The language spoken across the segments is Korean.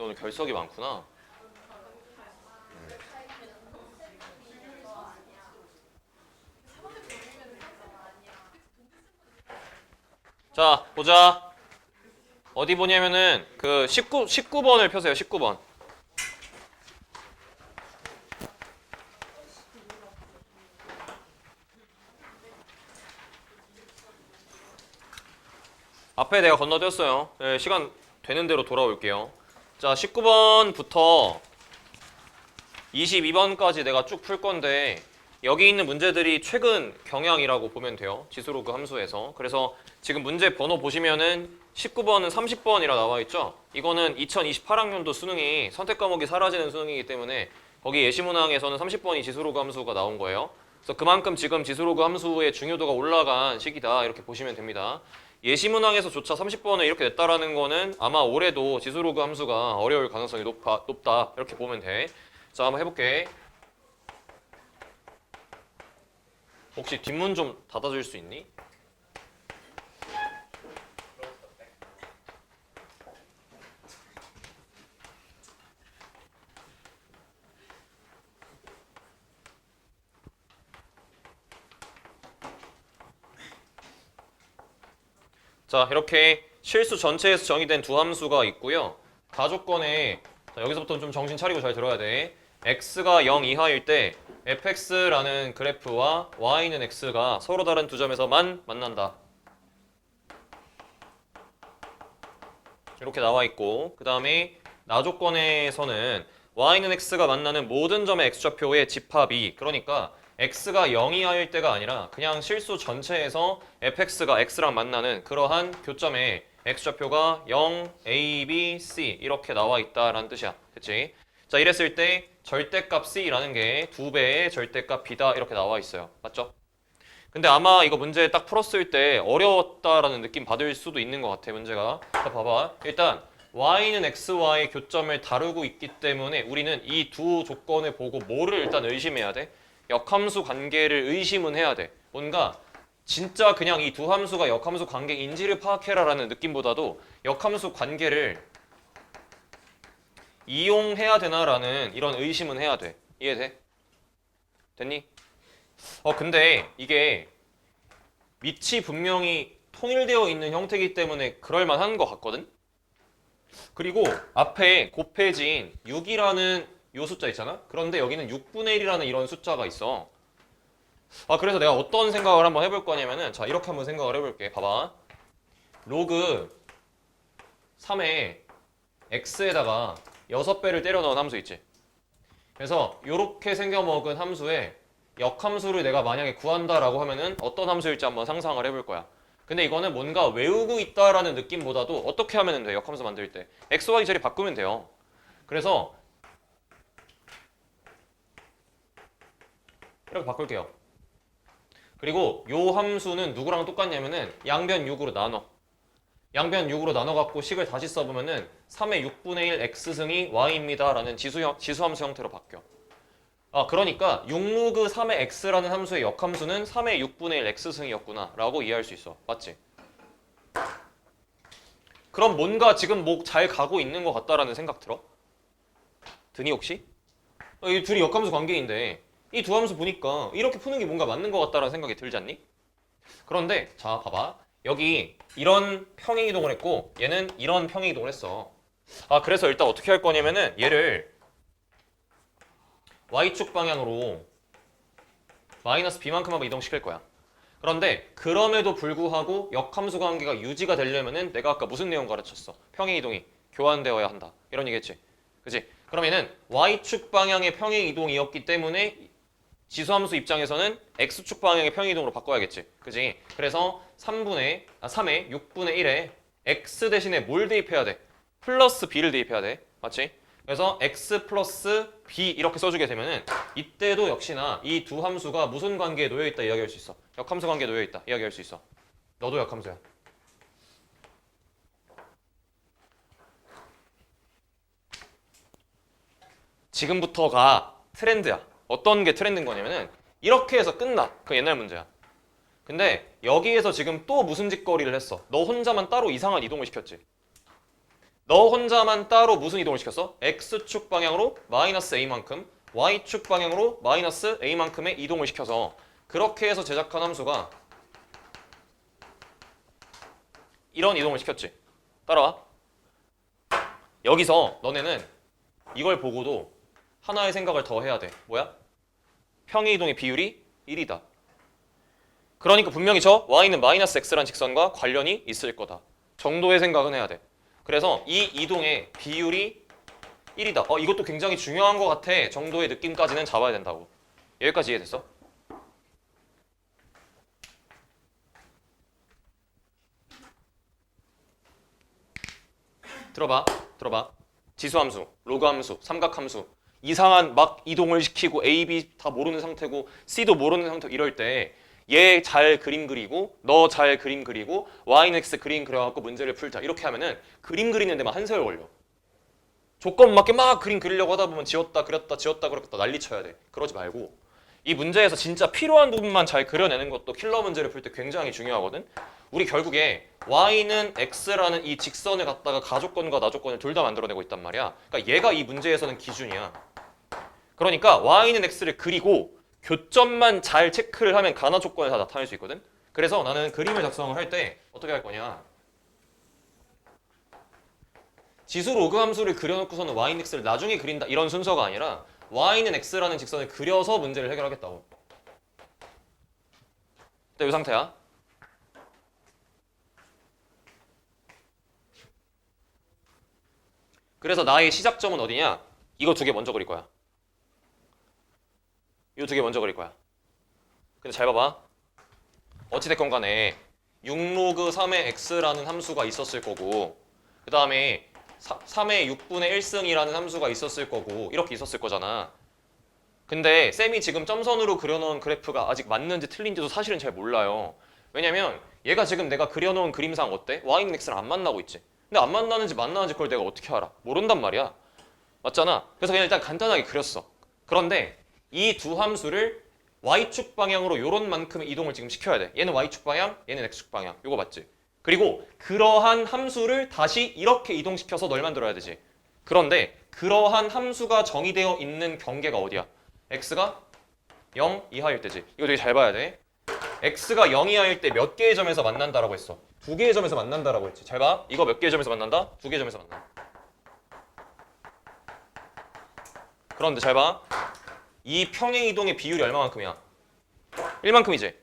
너 오늘 결석이 많구나. 자, 보자. 어디 보냐면은 그 19번을 펴세요. 19번. 앞에 내가 건너뛰었어요. 네, 시간 되는 대로 돌아올게요. 자, 19번부터 22번까지 내가 쭉 풀 건데 여기 있는 문제들이 최근 경향이라고 보면 돼요. 지수로그 함수에서. 그래서 지금 문제 번호 보시면은 19번은 30번이라 나와 있죠. 이거는 2028학년도 수능이 선택 과목이 사라지는 수능이기 때문에 거기 예시문항에서는 30번이 지수로그 함수가 나온 거예요. 그래서 그만큼 지금 지수로그 함수의 중요도가 올라간 시기다 이렇게 보시면 됩니다. 예시문항에서조차 30번을 이렇게 냈다라는 거는 아마 올해도 지수로그 함수가 어려울 가능성이 높다 이렇게 보면 돼. 자, 한번 해볼게. 혹시 뒷문 좀 닫아줄 수 있니? 자, 이렇게 실수 전체에서 정의된 두 함수가 있고요. 가족권에 여기서부터 좀 정신 차리고 잘 들어야 돼. x가 0 이하일 때 fx라는 그래프와 y는 x가 서로 다른 두 점에서만 만난다. 이렇게 나와 있고 그 다음에 나조건에서는 y는 x가 만나는 모든 점의 x좌표의 집합이 그러니까 x가 0 이하일 때가 아니라 그냥 실수 전체에서 fx가 x랑 만나는 그러한 교점의 x좌표가 0, a, b, c 이렇게 나와 있다라는 뜻이야. 그치? 자, 이랬을 때 절대값 c라는 게 2배의 절대값 b다 이렇게 나와 있어요. 맞죠? 근데 아마 이거 문제 딱 풀었을 때 어려웠다라는 느낌 받을 수도 있는 것 같아, 문제가. 자, 봐봐. 일단 y는 x와의 교점을 다루고 있기 때문에 우리는 이 두 조건을 보고 뭐를 일단 의심해야 돼? 역함수 관계를 의심은 해야 돼. 뭔가 진짜 그냥 이 두 함수가 역함수 관계인지를 파악해라라는 느낌보다도 역함수 관계를 이용해야 되나라는 이런 의심은 해야 돼. 이해돼? 됐니? 근데 이게 밑이 분명히 통일되어 있는 형태이기 때문에 그럴만한 것 같거든? 그리고 앞에 곱해진 6이라는 요 숫자 있잖아? 그런데 여기는 6분의 1이라는 이런 숫자가 있어. 그래서 내가 어떤 생각을 한번 해볼 거냐면은 자, 이렇게 한번 생각을 해볼게. 봐봐. 로그 3에 x에다가 6배를 때려 넣은 함수 있지? 그래서 이렇게 생겨먹은 함수에 역함수를 내가 만약에 구한다라고 하면은 어떤 함수일지 한번 상상을 해볼 거야. 근데 이거는 뭔가 외우고 있다라는 느낌보다도 어떻게 하면 돼? 역함수 만들 때 x, y 자리 바꾸면 돼요. 그래서 이렇게 바꿀게요. 그리고 요 함수는 누구랑 똑같냐면은 양변 6으로 나눠. 양변 6으로 나눠갖고 식을 다시 써보면은 3의 6분의 1 x승이 y입니다 라는 지수함수 형태로 바뀌어. 그러니까 6로그 3의 x라는 함수의 역함수는 3의 6분의 1 x승이었구나 라고 이해할 수 있어. 맞지? 그럼 뭔가 지금 뭐 잘 가고 있는 것 같다라는 생각 들어? 드니 혹시? 이 둘이 역함수 관계인데 이 두 함수 보니까 이렇게 푸는 게 뭔가 맞는 것 같다라는 생각이 들지 않니? 그런데 자, 봐봐. 여기 이런 평행이동을 했고 얘는 이런 평행이동을 했어. 그래서 일단 어떻게 할 거냐면은 얘를 y축 방향으로 마이너스 b만큼 하고 이동시킬 거야. 그런데 그럼에도 불구하고 역함수 관계가 유지가 되려면은 내가 아까 무슨 내용 가르쳤어? 평행이동이 교환되어야 한다. 이런 얘기했지. 그치? 그럼 얘는 y축 방향의 평행이동이었기 때문에 지수함수 입장에서는 x축 방향의 평행이동으로 바꿔야겠지. 그치? 그래서 3의 6분의 1에 x 대신에 뭘 대입해야 돼? 플러스 b를 대입해야 돼. 맞지? 그래서 x 플러스 b 이렇게 써주게 되면은 이때도 역시나 이 두 함수가 무슨 관계에 놓여있다 이야기할 수 있어. 역함수 관계에 놓여있다 이야기할 수 있어. 너도 역함수야. 지금부터가 트렌드야. 어떤 게 트렌드인 거냐면은 이렇게 해서 끝나. 그 옛날 문제야. 근데 여기에서 지금 또 무슨 짓거리를 했어? 너 혼자만 따로 이상한 이동을 시켰지. 너 혼자만 따로 무슨 이동을 시켰어? X축 방향으로 마이너스 A만큼, Y축 방향으로 마이너스 A만큼의 이동을 시켜서 그렇게 해서 제작한 함수가 이런 이동을 시켰지. 따라와. 여기서 너네는 이걸 보고도 하나의 생각을 더 해야 돼. 뭐야? 평행 이동의 비율이 1이다. 그러니까 분명히 저 y는 마이너스 x라는 직선과 관련이 있을 거다. 정도의 생각은 해야 돼. 그래서 이 이동의 비율이 1이다. 이것도 굉장히 중요한 것 같아. 정도의 느낌까지는 잡아야 된다고. 여기까지 이해됐어? 들어봐. 지수함수, 로그함수, 삼각함수 이상한 막 이동을 시키고 A, B 다 모르는 상태고 C도 모르는 상태고 이럴 때 얘 잘 그림 그리고 너 잘 그림 그리고 Y는 X 그림 그려갖고 문제를 풀자 이렇게 하면은 그림 그리는 데만 한 세월 걸려. 조건 맞게 막 그림 그리려고 하다 보면 지웠다 그렸다 지웠다 그렸다 난리 쳐야 돼. 그러지 말고 이 문제에서 진짜 필요한 부분만 잘 그려내는 것도 킬러 문제를 풀 때 굉장히 중요하거든. 우리 결국에 y는 x라는 이 직선을 갖다가 가조건과 나조건을 둘 다 만들어내고 있단 말이야. 그러니까 얘가 이 문제에서는 기준이야. 그러니까 y는 x를 그리고 교점만 잘 체크를 하면 가나 조건을 다 나타낼 수 있거든. 그래서 나는 그림을 작성을 할 때 어떻게 할 거냐. 지수 로그 함수를 그려놓고서는 y는 x를 나중에 그린다 이런 순서가 아니라 y는 x라는 직선을 그려서 문제를 해결하겠다고. 이 상태야. 그래서 나의 시작점은 어디냐? 이거 두 개 먼저 그릴 거야. 이거 두 개 먼저 그릴 거야. 근데 잘 봐봐. 어찌됐건 간에 6로그 3의 x라는 함수가 있었을 거고 그 다음에 3의 6분의 1승이라는 함수가 있었을 거고 이렇게 있었을 거잖아. 근데 쌤이 지금 점선으로 그려놓은 그래프가 아직 맞는지 틀린지도 사실은 잘 몰라요. 왜냐면 얘가 지금 내가 그려놓은 그림상 어때? y는 x랑 안 만나고 있지. 근데 안 만나는지 만나는지 그걸 내가 어떻게 알아? 모른단 말이야. 맞잖아. 그래서 그냥 일단 간단하게 그렸어. 그런데 이 두 함수를 y축 방향으로 요런 만큼의 이동을 지금 시켜야 돼. 얘는 y축 방향, 얘는 x축 방향. 요거 맞지? 그리고 그러한 함수를 다시 이렇게 이동시켜서 널 만들어야 되지. 그런데 그러한 함수가 정의되어 있는 경계가 어디야? x가 0 이하일 때지. 이거 되게 잘 봐야 돼. x가 0 이하일 때 몇 개의 점에서 만난다라고 했어? 두 개의 점에서 만난다라고 했지. 잘 봐. 이거 몇 개의 점에서 만난다? 두 개의 점에서 만나. 그런데 잘 봐. 이 평행 이동의 비율이 얼마만큼이야? 1만큼이지.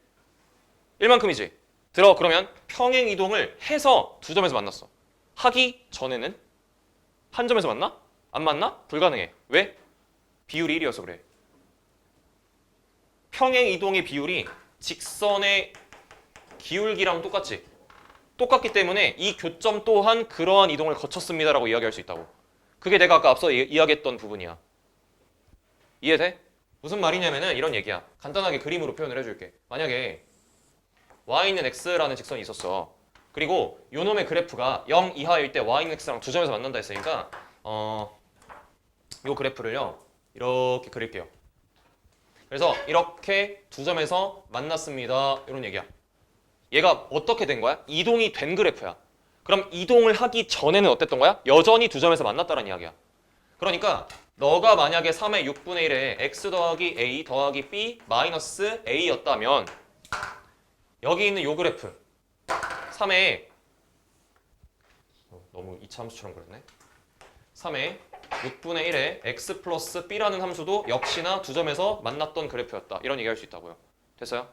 1만큼이지. 들어. 그러면 평행 이동을 해서 두 점에서 만났어. 하기 전에는 한 점에서 만나? 안 만나? 불가능해. 왜? 비율이 1이어서 그래. 평행 이동의 비율이 직선의 기울기랑 똑같지. 똑같기 때문에 이 교점 또한 그러한 이동을 거쳤습니다라고 이야기할 수 있다고. 그게 내가 아까 앞서 이야기했던 부분이야. 이해돼? 무슨 말이냐면은 이런 얘기야. 간단하게 그림으로 표현을 해줄게. 만약에 y는 x라는 직선이 있었어. 그리고 요놈의 그래프가 0 이하일 때 y는 x랑 두 점에서 만난다 했으니까 요 그래프를요 이렇게 그릴게요. 그래서 이렇게 두 점에서 만났습니다. 이런 얘기야. 얘가 어떻게 된 거야? 이동이 된 그래프야. 그럼 이동을 하기 전에는 어땠던 거야? 여전히 두 점에서 만났다는 이야기야. 그러니까 너가 만약에 3의 6분의 1에 x 더하기 a 더하기 b 마이너스 a였다면 여기 있는 요 그래프 3의 너무 2차 함수처럼 그렸네. 3의 6분의 1에 x 플러스 b라는 함수도 역시나 두 점에서 만났던 그래프였다. 이런 얘기할 수 있다고요. 됐어요?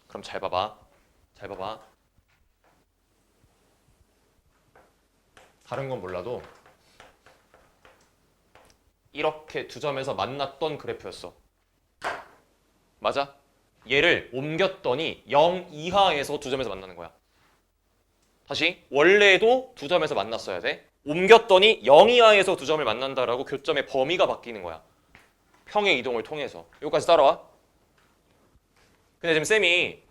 그럼 잘 봐봐. 잘 봐봐. 다른 건 몰라도 이렇게 두 점에서 만났던 그래프였어. 맞아? 얘를 옮겼더니 0 이하에서 두 점에서 만나는 거야. 다시 원래도 두 점에서 만났어야 돼. 옮겼더니 0 이하에서 두 점을 만난다라고 교점의 범위가 바뀌는 거야. 평행 이동을 통해서. 여기까지 따라와. 근데 지금 쌤이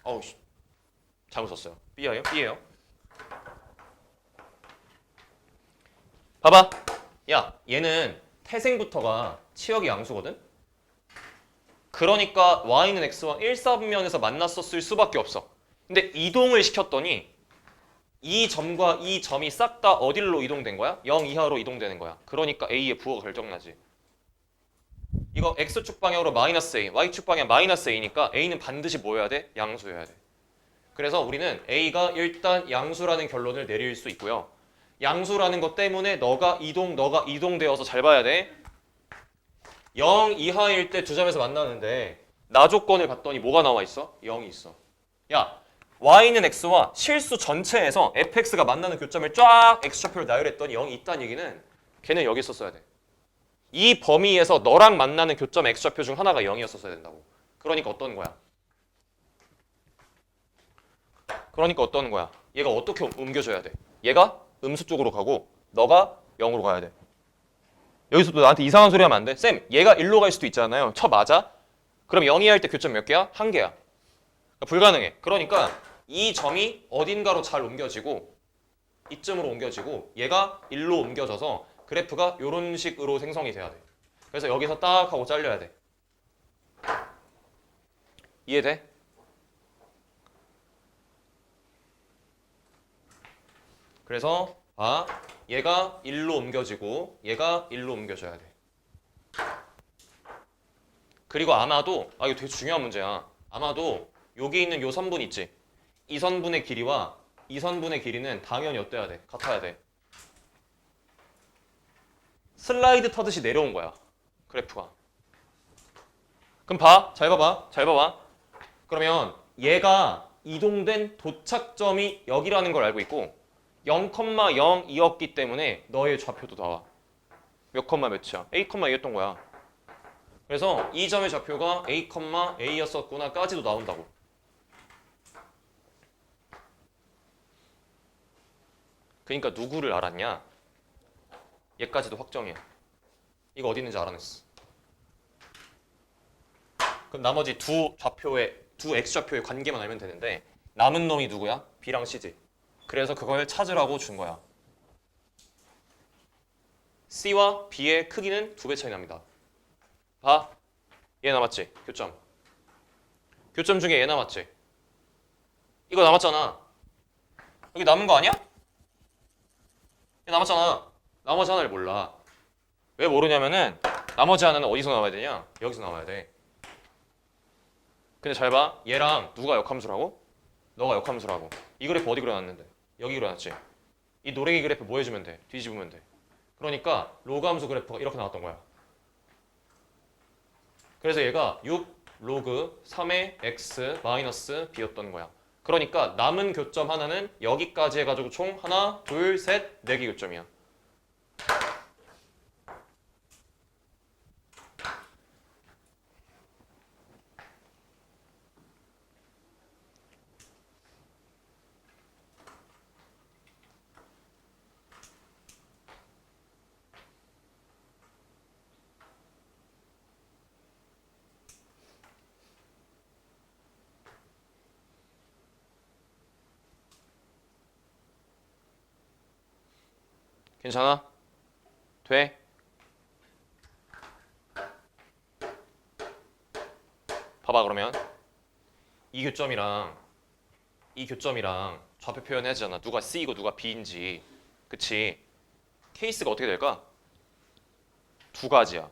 어우 잘못 썼어요. B예요? B예요. 봐봐. 야, 얘는 태생부터가 치역이 양수거든? 그러니까 y는 x와 1사분면에서 만났었을 수밖에 없어. 근데 이동을 시켰더니 이 점과 이 점이 싹 다 어디로 이동된 거야? 0 이하로 이동되는 거야. 그러니까 a의 부호가 결정나지. 이거 x축 방향으로 마이너스 a, y축 방향 마이너스 a니까 a는 반드시 뭐여야 돼? 양수여야 돼. 그래서 우리는 a가 일단 양수라는 결론을 내릴 수 있고요. 양수라는 것 때문에 너가 이동되어서 잘 봐야 돼. 0 이하일 때 두 점에서 만나는데 나 조건을 봤더니 뭐가 나와 있어? 0이 있어. 야, y는 x와 실수 전체에서 fx가 만나는 교점을 쫙 x좌표로 나열했더니 0이 있다는 얘기는 걔는 여기 있었어야 돼. 이 범위에서 너랑 만나는 교점 x좌표 중 하나가 0이었어야 된다고. 그러니까 어떤 거야? 얘가 어떻게 옮겨줘야 돼? 얘가 음수 쪽으로 가고 너가 0으로 가야 돼. 여기서 또 나한테 이상한 소리 하면 안 돼. 쌤, 얘가 1로 갈 수도 있잖아요. 맞아? 그럼 0이 할 때 교점 몇 개야? 한 개야. 그러니까 불가능해. 그러니까 이 점이 어딘가로 잘 옮겨지고 이쯤으로 옮겨지고 얘가 1로 옮겨져서 그래프가 이런 식으로 생성이 돼야 돼. 그래서 여기서 딱 하고 잘려야 돼. 이해돼? 그래서 봐. 얘가 1로 옮겨지고 얘가 1로 옮겨져야 돼. 그리고 아마도 이거 되게 중요한 문제야. 아마도 여기 있는 요 선분 있지? 이 선분의 길이와 이 선분의 길이는 당연히 어때야 돼? 같아야 돼. 슬라이드 타듯이 내려온 거야. 그래프가. 그럼 봐. 잘 봐봐. 잘 봐봐. 그러면 얘가 이동된 도착점이 여기라는 걸 알고 있고 0,0이었기 때문에 너의 좌표도 나와. 몇 컴마 몇이야? A, A였던 거야. 그래서 이 점의 좌표가 A, A였었구나 까지도 나온다고. 그러니까 누구를 알았냐? 얘까지도 확정이야. 이거 어디 있는지 알아냈어. 그럼 나머지 두 X좌표의 관계만 알면 되는데 남은 놈이 누구야? B랑 C지. 그래서 그걸 찾으라고 준 거야. C와 B의 크기는 2배 차이 납니다. 봐. 얘 남았지? 교점. 교점 중에 얘 남았지? 이거 남았잖아. 여기 남은 거 아니야? 얘 남았잖아. 나머지 하나를 몰라. 왜 모르냐면은 나머지 하나는 어디서 나와야 되냐? 여기서 나와야 돼. 근데 잘 봐. 얘랑 누가 역함수라고? 너가 역함수라고. 이 그래프 어디 그려놨는데? 여기 그려놨지? 이 노래기 그래프 뭐 해주면 돼? 뒤집으면 돼. 그러니까 로그 함수 그래프가 이렇게 나왔던 거야. 그래서 얘가 6 로그 3의 x 마이너스 b였던 거야. 그러니까 남은 교점 하나는 여기까지 해가지고 총 하나, 둘, 셋, 4개 교점이야. 괜찮아? 돼? 봐봐 그러면 이 교점이랑 좌표 표현해야잖아. 누가 C이고 누가 B인지. 그치? 케이스가 어떻게 될까? 두 가지야.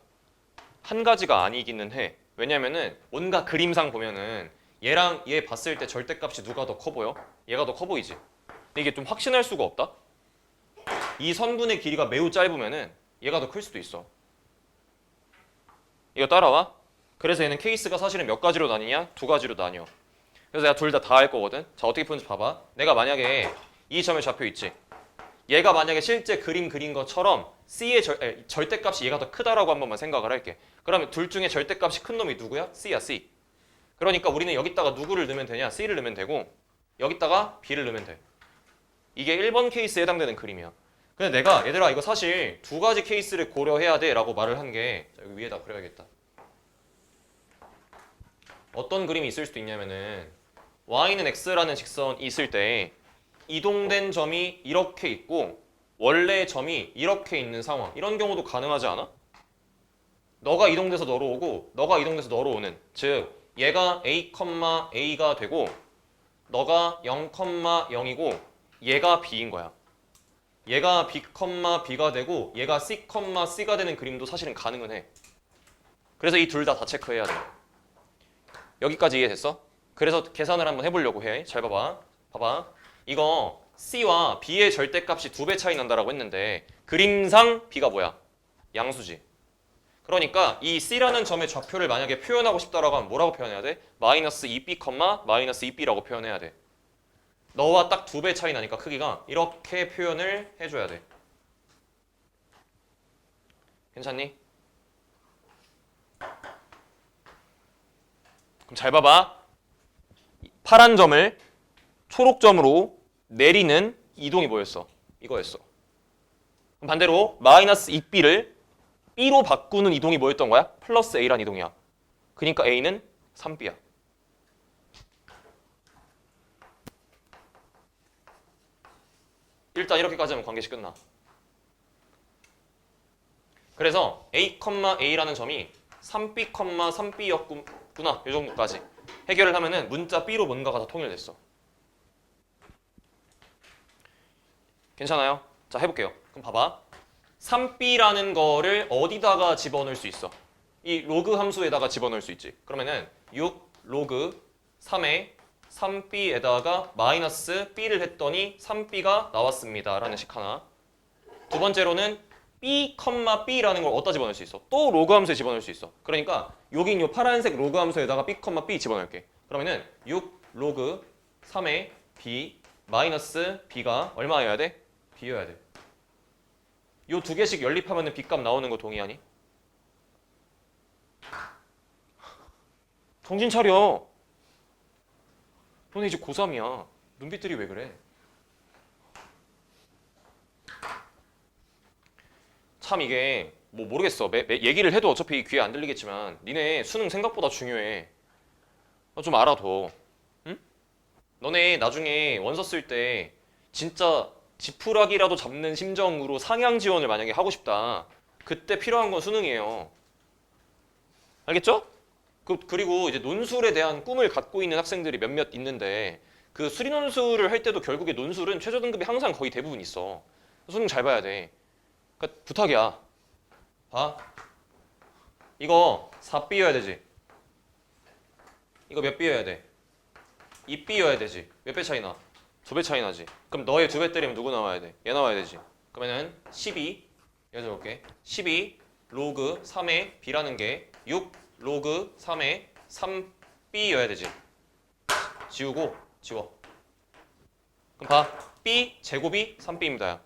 한 가지가 아니기는 해. 왜냐면은 온갖 그림상 보면은 얘랑 얘 봤을 때 절대값이 누가 더 커 보여? 얘가 더 커 보이지? 근데 이게 좀 확신할 수가 없다? 이 선분의 길이가 매우 짧으면은 얘가 더 클 수도 있어. 이거 따라와? 그래서 얘는 케이스가 사실은 몇 가지로 나뉘냐? 두 가지로 나뉘어. 그래서 내가 둘 다 할 거거든. 자, 어떻게 푸는지 봐봐. 내가 만약에 이 점의 좌표 있지? 얘가 만약에 실제 그림 그린 것처럼 C의 절대값이 얘가 더 크다라고 한 번만 생각을 할게. 그러면 둘 중에 절대값이 큰 놈이 누구야? C야, C. 그러니까 우리는 여기다가 누구를 넣으면 되냐? C를 넣으면 되고 여기다가 B를 넣으면 돼. 이게 1번 케이스에 해당되는 그림이야. 근데 내가 얘들아 이거 사실 두 가지 케이스를 고려해야 돼 라고 말을 한 게 여기 위에다 그려야겠다. 어떤 그림이 있을 수도 있냐면은 y는 x라는 직선이 있을 때 이동된 점이 이렇게 있고 원래 점이 이렇게 있는 상황, 이런 경우도 가능하지 않아? 너가 이동돼서 너로 오고 너가 이동돼서 너로 오는, 즉 얘가 A, A가 되고 너가 0, 0이고 얘가 B인 거야. 얘가 B, B가 되고 얘가 C, C가 되는 그림도 사실은 가능은 해. 그래서 이 둘 다 체크해야 돼. 여기까지 이해됐어? 그래서 계산을 한번 해보려고 해. 잘 봐봐. 봐봐. 이거 C와 B의 절대값이 2배 차이 난다라고 했는데 그림상 B가 뭐야? 양수지. 그러니까 이 C라는 점의 좌표를 만약에 표현하고 싶다라고 하면 뭐라고 표현해야 돼? 마이너스 2B, 마이너스 2B라고 표현해야 돼. 너와 딱 2배 차이 나니까 크기가 이렇게 표현을 해줘야 돼. 괜찮니? 그럼 잘 봐봐. 파란 점을 초록 점으로 내리는 이동이 뭐였어? 이거였어. 그럼 반대로 마이너스 2B를 B로 바꾸는 이동이 뭐였던 거야? 플러스 A란 이동이야. 그러니까 A는 3B야. 일단 이렇게까지 하면 관계식 끝나. 그래서 A, A라는 점이 3B, 3B였구나. 이 정도까지 해결을 하면은 문자 B로 뭔가가 다 통일됐어. 괜찮아요? 자, 해볼게요. 그럼 봐봐. 3B라는 거를 어디다가 집어넣을 수 있어? 이 로그 함수에다가 집어넣을 수 있지. 그러면은 6 로그 3에 3B에다가 마이너스 B를 했더니 3B가 나왔습니다. 라는 식 하나. 두 번째로는 B, B라는 걸 어디다 집어넣을 수 있어? 또 로그 함수에 집어넣을 수 있어. 그러니까 여긴 요 파란색 로그 함수에다가 B, B 집어넣을게. 그러면은 6 로그 3에 B 마이너스 B가 얼마여야 돼? B여야 돼. 요 두 개씩 연립하면 B값 나오는 거 동의하니? 정신 차려. 너네 이제 고3이야. 눈빛들이 왜 그래? 참 이게 뭐 모르겠어. 얘기를 해도 어차피 귀에 안 들리겠지만 니네 수능 생각보다 중요해. 좀 알아둬. 응? 너네 나중에 원서 쓸 때 진짜 지푸라기라도 잡는 심정으로 상향 지원을 만약에 하고 싶다. 그때 필요한 건 수능이에요. 알겠죠? 그리고 이제 논술에 대한 꿈을 갖고 있는 학생들이 몇몇 있는데 그 수리논술을 할 때도 결국에 논술은 최저 등급이 항상 거의 대부분 있어. 수능 잘 봐야 돼. 그러니까 부탁이야. 봐. 이거 4B여야 되지. 이거 몇 B여야 돼? 2B여야 되지. 몇 배 차이 나? 2배 차이 나지. 그럼 너의 2배 때리면 누구 나와야 돼? 얘 나와야 되지. 그러면은 12 여쭤볼게. 12 로그 3의 B라는 게 6 로그 3의 3B여야 되지. 지우고 지워. 그럼 봐. B 제곱이 3B입니다.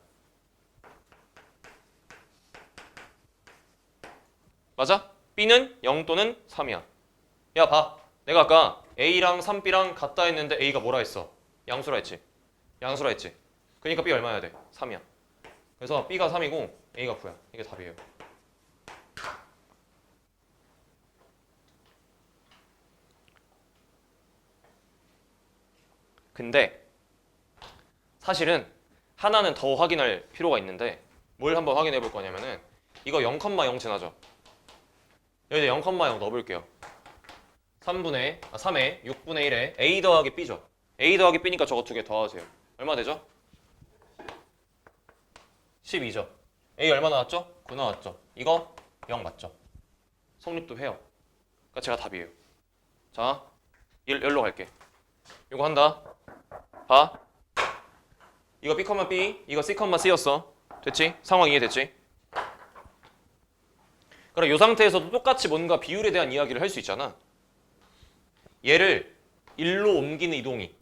맞아? B는 0 또는 3이야. 야, 봐. 내가 아까 A랑 3B랑 같다 했는데 A가 뭐라 했어? 양수라 했지. 양수라 했지. 그러니까 B 얼마여야 돼? 3이야. 그래서 B가 3이고 A가 9야. 이게 답이에요. 근데 사실은 하나는 더 확인할 필요가 있는데 뭘 한번 확인해 볼 거냐면은 이거 0,0 지나죠? 여기다 0,0 넣어볼게요. 3에 6분의 1에 A 더하기 B죠. A 더하기 B니까 저거 두 개 더하세요. 얼마 되죠? 12죠. A 얼마 나왔죠? 9 나왔죠. 이거 0 맞죠? 성립도 해요. 그러니까 제가 답이에요. 자, 여기로 갈게. 이거 한다. 봐. 이거 B, B, 이거 C, C였어. 됐지? 상황 이해됐지? 그럼 이 상태에서도 똑같이 뭔가 비율에 대한 이야기를 할 수 있잖아. 얘를 1로 옮기는 이동이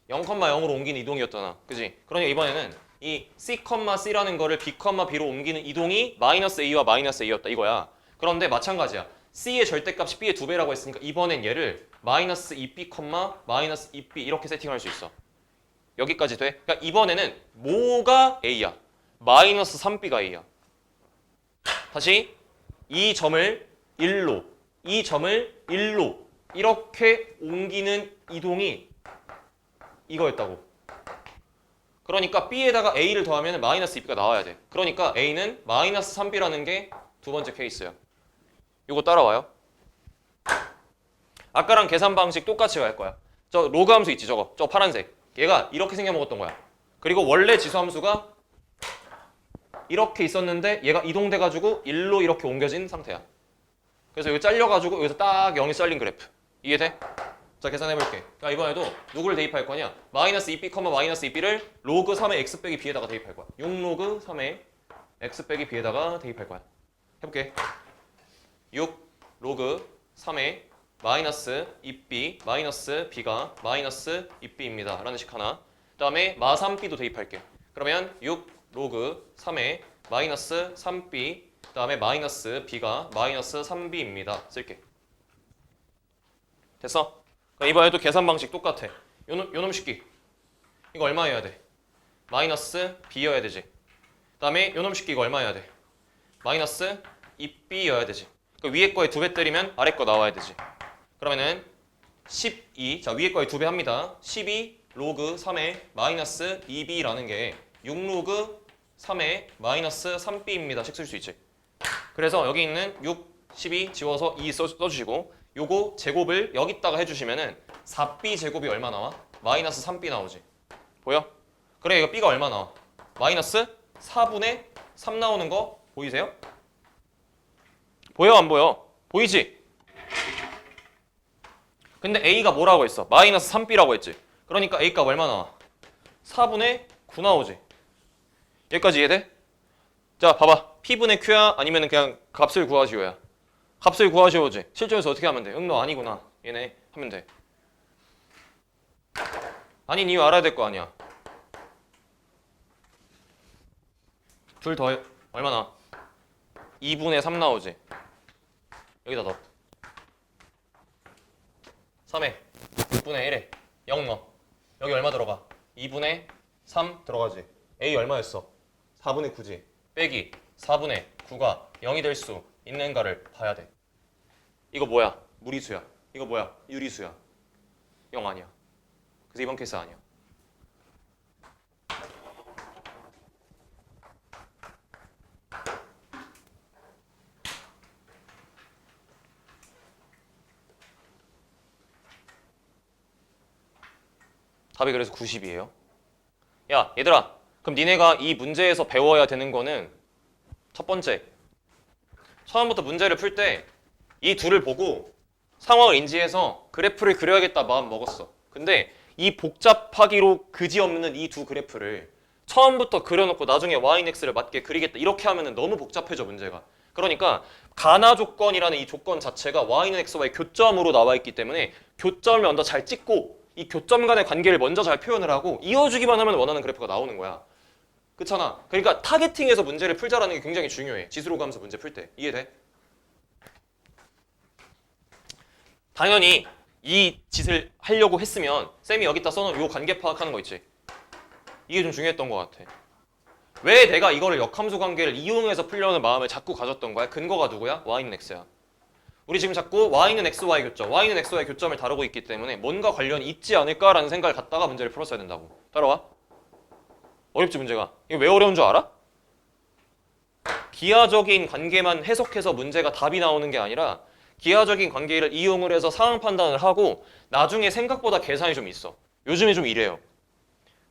0,0으로 옮기는 이동이었잖아. 그지? 그러니까 이번에는 이 C, C라는 거를 B, B로 옮기는 이동이 마이너스 A와 마이너스 A였다 이거야. 그런데 마찬가지야. C의 절대값이 B의 2배라고 했으니까 이번엔 얘를 마이너스 2B, 마이너스 2B 이렇게 세팅할 수 있어. 여기까지 돼? 그러니까 이번에는 뭐가 A야? 마이너스 3B가 A야. 다시 이 점을 1로, 이 점을 1로 이렇게 옮기는 이동이 이거였다고. 그러니까 B에다가 A를 더하면 마이너스 2B가 나와야 돼. 그러니까 A는 마이너스 3B라는 게 두 번째 케이스야. 이거 따라와요. 아까랑 계산 방식 똑같이 갈 거야. 저 로그 함수 있지 저거. 저 파란색. 얘가 이렇게 생겨먹었던 거야. 그리고 원래 지수 함수가 이렇게 있었는데 얘가 이동돼가지고 1로 이렇게 옮겨진 상태야. 그래서 여기 잘려가지고 여기서 딱 0이 잘린 그래프. 이해돼? 자 계산해볼게. 그러니까 이번에도 누구를 대입할 거냐? 마이너스 2b, 마이너스 2b를 로그 3의 x 빼기 b에다가 대입할 거야. 6로그 3의 x 빼기 b에다가 대입할 거야. 해볼게. 6 로그 3의 마이너스 2b 마이너스 b가 마이너스 2b입니다. 라는 식 하나. 그 다음에 마 3b도 대입할게. 그러면 6 로그 3의 마이너스 3b 그 다음에 마이너스 b가 마이너스 3b입니다. 쓸게. 됐어? 그러니까 이번에도 계산 방식 똑같아. 요놈 식기. 이거 얼마여야 돼? 마이너스 b여야 되지. 그 다음에 요놈 식기 이거 얼마여야 돼? 마이너스 2b여야 되지. 그러니까 위에 거에 2배 때리면 아래 거 나와야 되지. 그러면은 12, 자 위에 거에 2배 합니다. 12 로그 3의 마이너스 2b라는 게 6 로그 3의 마이너스 3b입니다. 식 쓸 수 있지. 그래서 여기 있는 6, 12 지워서 2 써주시고 요거 제곱을 여기다가 해주시면은 4b 제곱이 얼마 나와? 마이너스 3b 나오지. 보여? 그래 이거 b가 얼마 나와? 마이너스 4분의 3 나오는 거 보이세요? 보여 안 보여? 보이지? 근데 a가 뭐라고 했어? 마이너스 3b라고 했지. 그러니까 a 값 얼마 나와? 4분의 9 나오지. 여기까지 이해돼? 자 봐봐. p분의 q야 아니면 그냥 값을 구하시오야. 값을 구하시오지. 실전에서 어떻게 하면 돼? 응 너 아니구나. 얘네 하면 돼. 아닌 이유 알아야 될 거 아니야. 둘 더 얼마 나와? 2분의 3 나오지. 여기다 넣어. 3에 6분의 1에 0 넣어. 여기 얼마 들어가? 2분의 3 들어가지. A 얼마였어? 4분의 9지. 빼기 4분의 9가 0이 될 수 있는가를 봐야 돼. 이거 뭐야? 무리수야. 이거 뭐야? 유리수야. 0 아니야. 그래서 이번 케이스 아니야. 답이 그래서 90이에요. 야 얘들아 그럼 니네가 이 문제에서 배워야 되는 거는 첫 번째 처음부터 문제를 풀 때 이 둘을 보고 상황을 인지해서 그래프를 그려야겠다 마음 먹었어. 근데 이 복잡하기로 그지없는 이 두 그래프를 처음부터 그려놓고 나중에 y인 x를 맞게 그리겠다 이렇게 하면 너무 복잡해져 문제가. 그러니까 가나 조건이라는 이 조건 자체가 y는 x와의 교점으로 나와 있기 때문에 교점을 먼저 잘 찍고 이 교점 간의 관계를 먼저 잘 표현을 하고 이어주기만 하면 원하는 그래프가 나오는 거야. 그렇잖아. 그러니까 타겟팅해서 문제를 풀자라는 게 굉장히 중요해. 지수로 가면서 문제 풀 때. 이해돼? 당연히 이 짓을 하려고 했으면 쌤이 여기다 써놓은 요 관계 파악하는 거 있지. 이게 좀 중요했던 것 같아. 왜 내가 이거를 역함수 관계를 이용해서 풀려는 마음을 자꾸 가졌던 거야? 근거가 누구야? y는 x야. 우리 지금 자꾸 y는 xy 교점, y는 xy 교점을 다루고 있기 때문에 뭔가 관련이 있지 않을까라는 생각을 갖다가 문제를 풀었어야 된다고. 따라와. 어렵지 문제가. 이거 왜 어려운 줄 알아? 기하적인 관계만 해석해서 문제가 답이 나오는 게 아니라 기하적인 관계를 이용을 해서 상황 판단을 하고 나중에 생각보다 계산이 좀 있어. 요즘에 좀 이래요.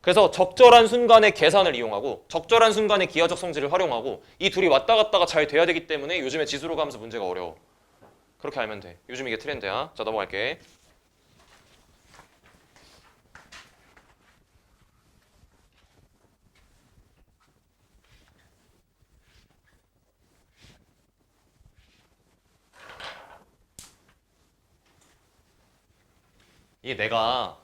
그래서 적절한 순간에 계산을 이용하고 적절한 순간에 기하적 성질을 활용하고 이 둘이 왔다 갔다가 잘 돼야 되기 때문에 요즘에 지수로 가면서 문제가 어려워. 그렇게 알면 돼. 요즘 이게 트렌드야. 자 넘어갈게. 이게 내가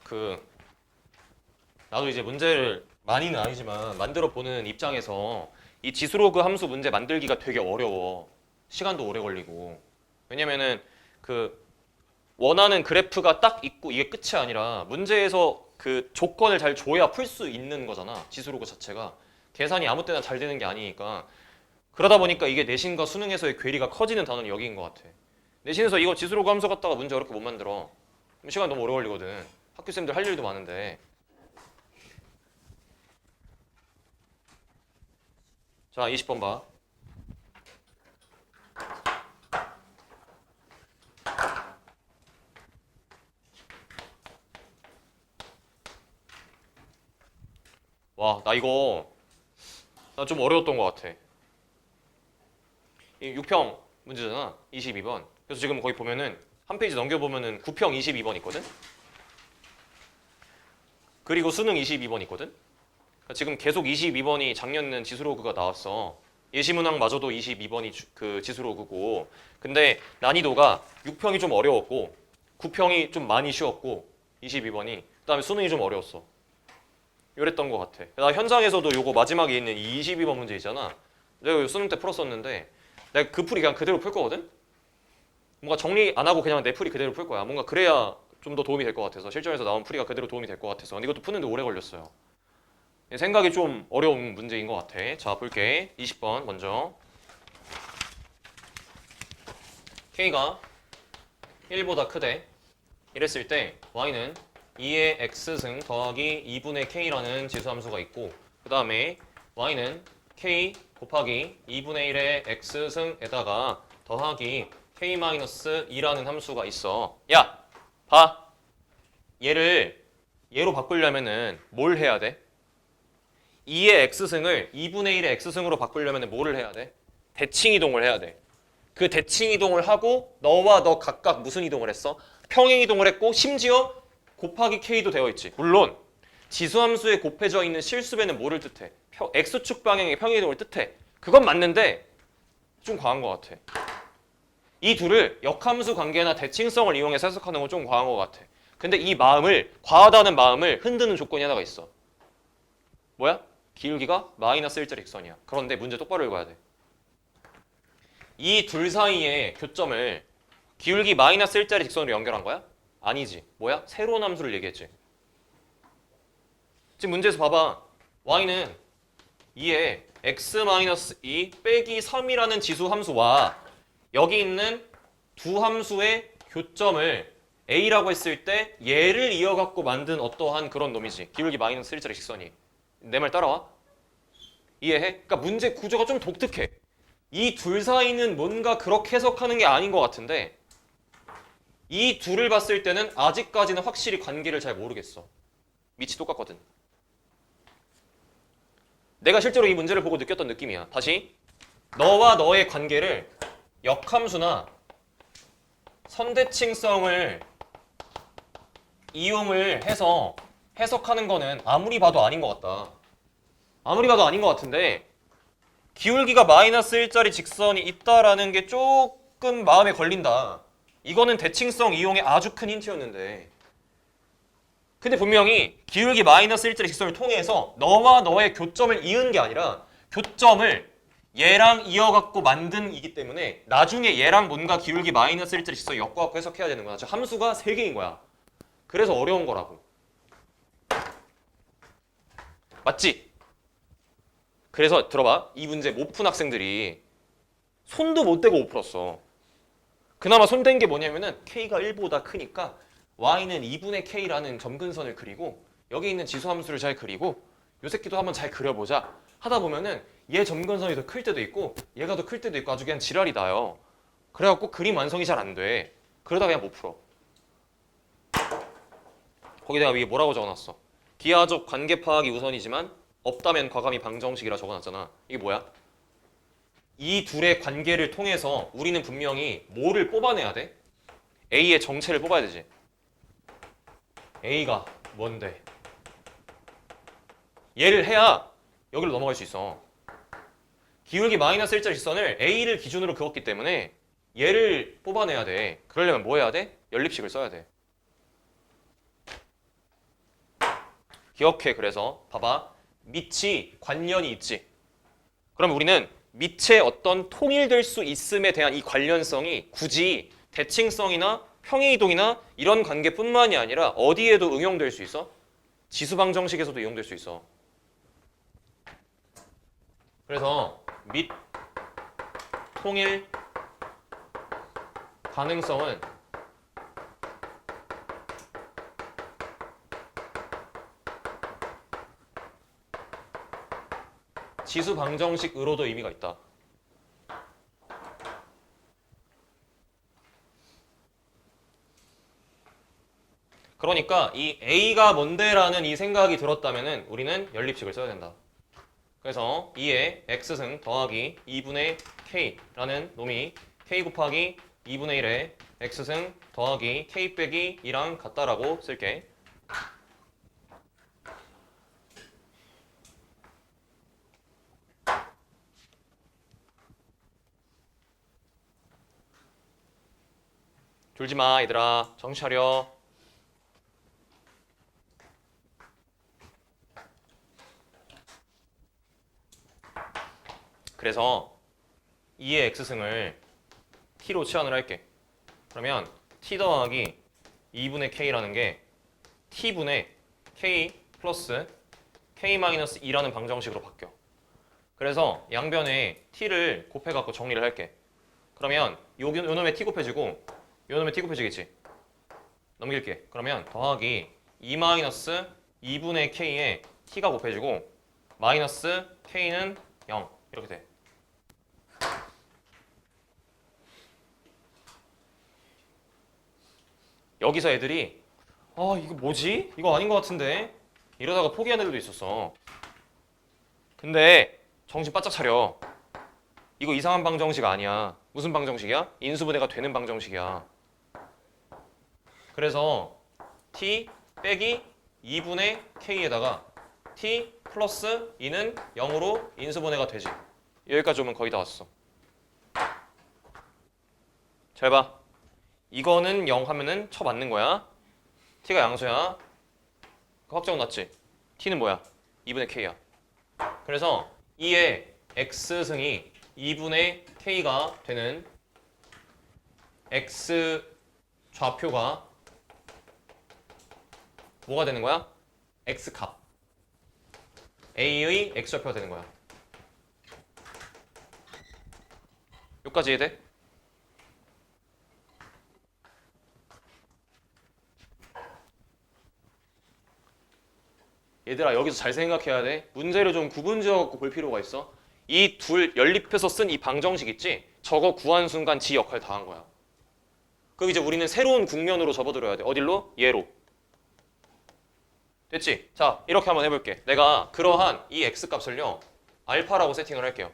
나도 이제 문제를 많이는 아니지만 만들어 보는 입장에서 이 지수로그 함수 문제 만들기가 되게 어려워. 시간도 오래 걸리고. 왜냐면은 원하는 그래프가 딱 있고 이게 끝이 아니라 문제에서 그 조건을 잘 줘야 풀 수 있는 거잖아. 지수로그 자체가. 계산이 아무 때나 잘 되는 게 아니니까. 그러다 보니까 이게 내신과 수능에서의 괴리가 커지는 단원이 여기인 것 같아. 내신에서 이거 지수로그 함수 갖다가 문제 어렵게 못 만들어. 시간 너무 오래 걸리거든. 학교쌤들 할 일도 많은데. 자, 20번 봐. 와, 나 이거 나 좀 어려웠던 것 같아. 이 6평 문제잖아. 22번. 그래서 지금 거기 보면은 한 페이지 넘겨보면은 9평 22번 있거든? 그리고 수능 22번 있거든? 그러니까 지금 계속 22번이 작년은 지수로그가 나왔어. 예시문항마저도 22번이 그 지수로그고. 근데 난이도가 6평이 좀 어려웠고 9평이 좀 많이 쉬웠고 22번이 그다음에 수능이 좀 어려웠어. 이랬던 것 같아. 나 현장에서도 요거 마지막에 있는 이 22번 문제 있잖아. 내가 수능 때 풀었었는데 내가 그 풀이 그냥 그대로 풀 거거든? 뭔가 정리 안 하고 그냥 내 풀이 그대로 풀 거야. 뭔가 그래야 좀 더 도움이 될 것 같아서 실전에서 나온 풀이가 그대로 도움이 될 것 같아서. 근데 이것도 푸는데 오래 걸렸어요. 생각이 좀 어려운 문제인 것 같아. 자, 볼게. 20번 먼저. K가 1보다 크대. 이랬을 때 Y는 2의 X승 더하기 2분의 K라는 지수함수가 있고 그 다음에 Y는 K 곱하기 2분의 1의 X승에다가 더하기 K-2라는 함수가 있어. 야! 봐! 얘로 바꾸려면은 뭘 해야 돼? 2의 X승을 2분의 1의 X승으로 바꾸려면 뭐를 해야 돼? 대칭 이동을 해야 돼. 그 대칭 이동을 하고 너와 너 각각 무슨 이동을 했어? 평행 이동을 했고 심지어 곱하기 K도 되어 있지. 물론 지수함수에 곱해져 있는 실수배는 뭐를 뜻해? X축 방향의 평행 이동을 뜻해. 그건 맞는데 좀 과한 것 같아. 이 둘을 역함수 관계나 대칭성을 이용해서 해석하는 건 좀 과한 것 같아. 근데 이 마음을, 과하다는 마음을 흔드는 조건이 하나가 있어. 뭐야? 기울기가 마이너스 1짜리 직선이야. 그런데 문제 똑바로 읽어야 돼. 이 둘 사이의 교점을 기울기 마이너스 1짜리 직선으로 연결한 거야? 아니지. 뭐야? 새로운 함수를 얘기했지. 지금 문제에서 봐봐. y는 2에 x-2 빼기 3이라는 지수 함수와 여기 있는 두 함수의 교점을 a라고 했을 때 얘를 이어갖고 만든 어떠한 그런 놈이지. 기울기 마이너스 1짜리 직선이. 내 말 따라와? 이해해? 그러니까 문제 구조가 좀 독특해. 이 둘 사이는 뭔가 그렇게 해석하는 게 아닌 것 같은데 이 둘을 봤을 때는 아직까지는 확실히 관계를 잘 모르겠어. 밑이 똑같거든. 내가 실제로 이 문제를 보고 느꼈던 느낌이야. 다시 너와 너의 관계를 역함수나 선대칭성을 이용을 해서 해석하는 거는 아무리 봐도 아닌 것 같다. 아무리 봐도 아닌 것 같은데 기울기가 마이너스 1짜리 직선이 있다라는 게 조금 마음에 걸린다. 이거는 대칭성 이용의 아주 큰 힌트였는데 근데 분명히 기울기 마이너스 1짜리 직선을 통해서 너와 너의 교점을 이은 게 아니라 교점을 얘랑 이어갖고 만든 이기 때문에 나중에 얘랑 뭔가 기울기 마이너스 1짜리 직선을 엮어갖고 해석해야 되는 거야. 함수가 3개인 거야. 그래서 어려운 거라고. 맞지? 그래서 들어봐. 이 문제 못 푼 학생들이 손도 못 대고 못 풀었어. 그나마 손댄 게 뭐냐면은 K가 1보다 크니까 Y는 2분의 K라는 점근선을 그리고 여기 있는 지수함수를 잘 그리고 요 새끼도 한번 잘 그려보자 하다 보면은 얘 점근선이 더 클 때도 있고 얘가 더 클 때도 있고 아주 그냥 지랄이 나요. 그래갖고 그림 완성이 잘 안 돼. 그러다 그냥 못 풀어. 거기다가 위에 뭐라고 적어놨어? 기하적 관계 파악이 우선이지만 없다면 과감히 방정식이라 적어놨잖아. 이게 뭐야? 이 둘의 관계를 통해서 우리는 분명히 뭐를 뽑아내야 돼? A의 정체를 뽑아야 되지. A가 뭔데? 얘를 해야 여기로 넘어갈 수 있어. 기울기 마이너스 1짜리 직선을 A를 기준으로 그었기 때문에 얘를 뽑아내야 돼. 그러려면 뭐 해야 돼? 연립식을 써야 돼. 기억해. 그래서 봐봐. 밑이 관련이 있지. 그럼 우리는 밑에 어떤 통일될 수 있음에 대한 이 관련성이 굳이 대칭성이나 평행이동이나 이런 관계뿐만이 아니라 어디에도 응용될 수 있어? 지수방정식에서도 이용될 수 있어. 그래서 밑 통일 가능성은 지수 방정식으로도 의미가 있다. 그러니까 이 A가 뭔데라는 이 생각이 들었다면은 우리는 연립식을 써야 된다. 그래서 2의 x승 더하기 2분의 k라는 놈이 k 곱하기 2분의 1의 x승 더하기 k 빼기 2랑 같다라고 쓸게. 졸지 마, 얘들아. 정신 차려. 그래서 2의 x승을 t로 치환을 할게. 그러면 t 더하기 2분의 k라는 게 t분의 k 플러스 k 마이너스 2라는 방정식으로 바뀌어. 그래서 양변에 t를 곱해갖고 정리를 할게. 그러면 요 놈에 t 곱해지고 요 놈에 t 곱해지겠지. 넘길게. 그러면 더하기 2 마이너스 2분의 k에 t가 곱해지고 마이너스 k는 0 이렇게 돼. 여기서 애들이 이거 뭐지? 이거 아닌 것 같은데? 이러다가 포기한 애들도 있었어. 근데 정신 바짝 차려. 이거 이상한 방정식 아니야. 무슨 방정식이야? 인수분해가 되는 방정식이야. 그래서 t 빼기 2분의 k에다가 t 플러스 2는 0으로 인수분해가 되지. 여기까지 오면 거의 다 왔어. 잘 봐. 이거는 0 하면은 쳐맞는 거야. t가 양수야. 확정 났지? t는 뭐야? 2분의 k야. 그래서 2의 x승이 2분의 k가 되는 x 좌표가 뭐가 되는 거야? x값. a의 x좌표가 되는 거야. 여기까지 이해돼? 얘들아 여기서 잘 생각해야 돼. 문제를 좀 구분지어갖고 볼 필요가 있어. 이 둘 연립해서 쓴 이 방정식 있지? 저거 구한 순간 지 역할 다 한 거야. 그럼 이제 우리는 새로운 국면으로 접어들어야 돼. 어딜로? 얘로. 됐지? 자 이렇게 한번 해볼게. 내가 그러한 이 x값을요 알파라고 세팅을 할게요.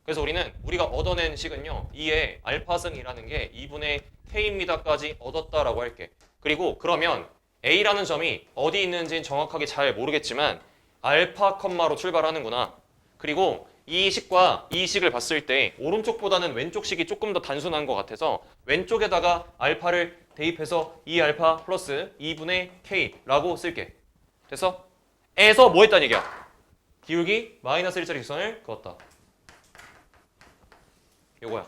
그래서 우리가 얻어낸 식은요 2의 알파승이라는 게 2분의 k입니다까지 얻었다라고 할게. 그리고 그러면 A라는 점이 어디 있는지는 정확하게 잘 모르겠지만 알파 컴마로 출발하는구나. 그리고 이 식과 이 식을 봤을 때 오른쪽보다는 왼쪽 식이 조금 더 단순한 것 같아서 왼쪽에다가 알파를 대입해서 2알파 플러스 2분의 k라고 쓸게. 됐어? 에서 뭐 했다는 얘기야? 기울기 마이너스 1짜리 직선을 그었다. 요거야.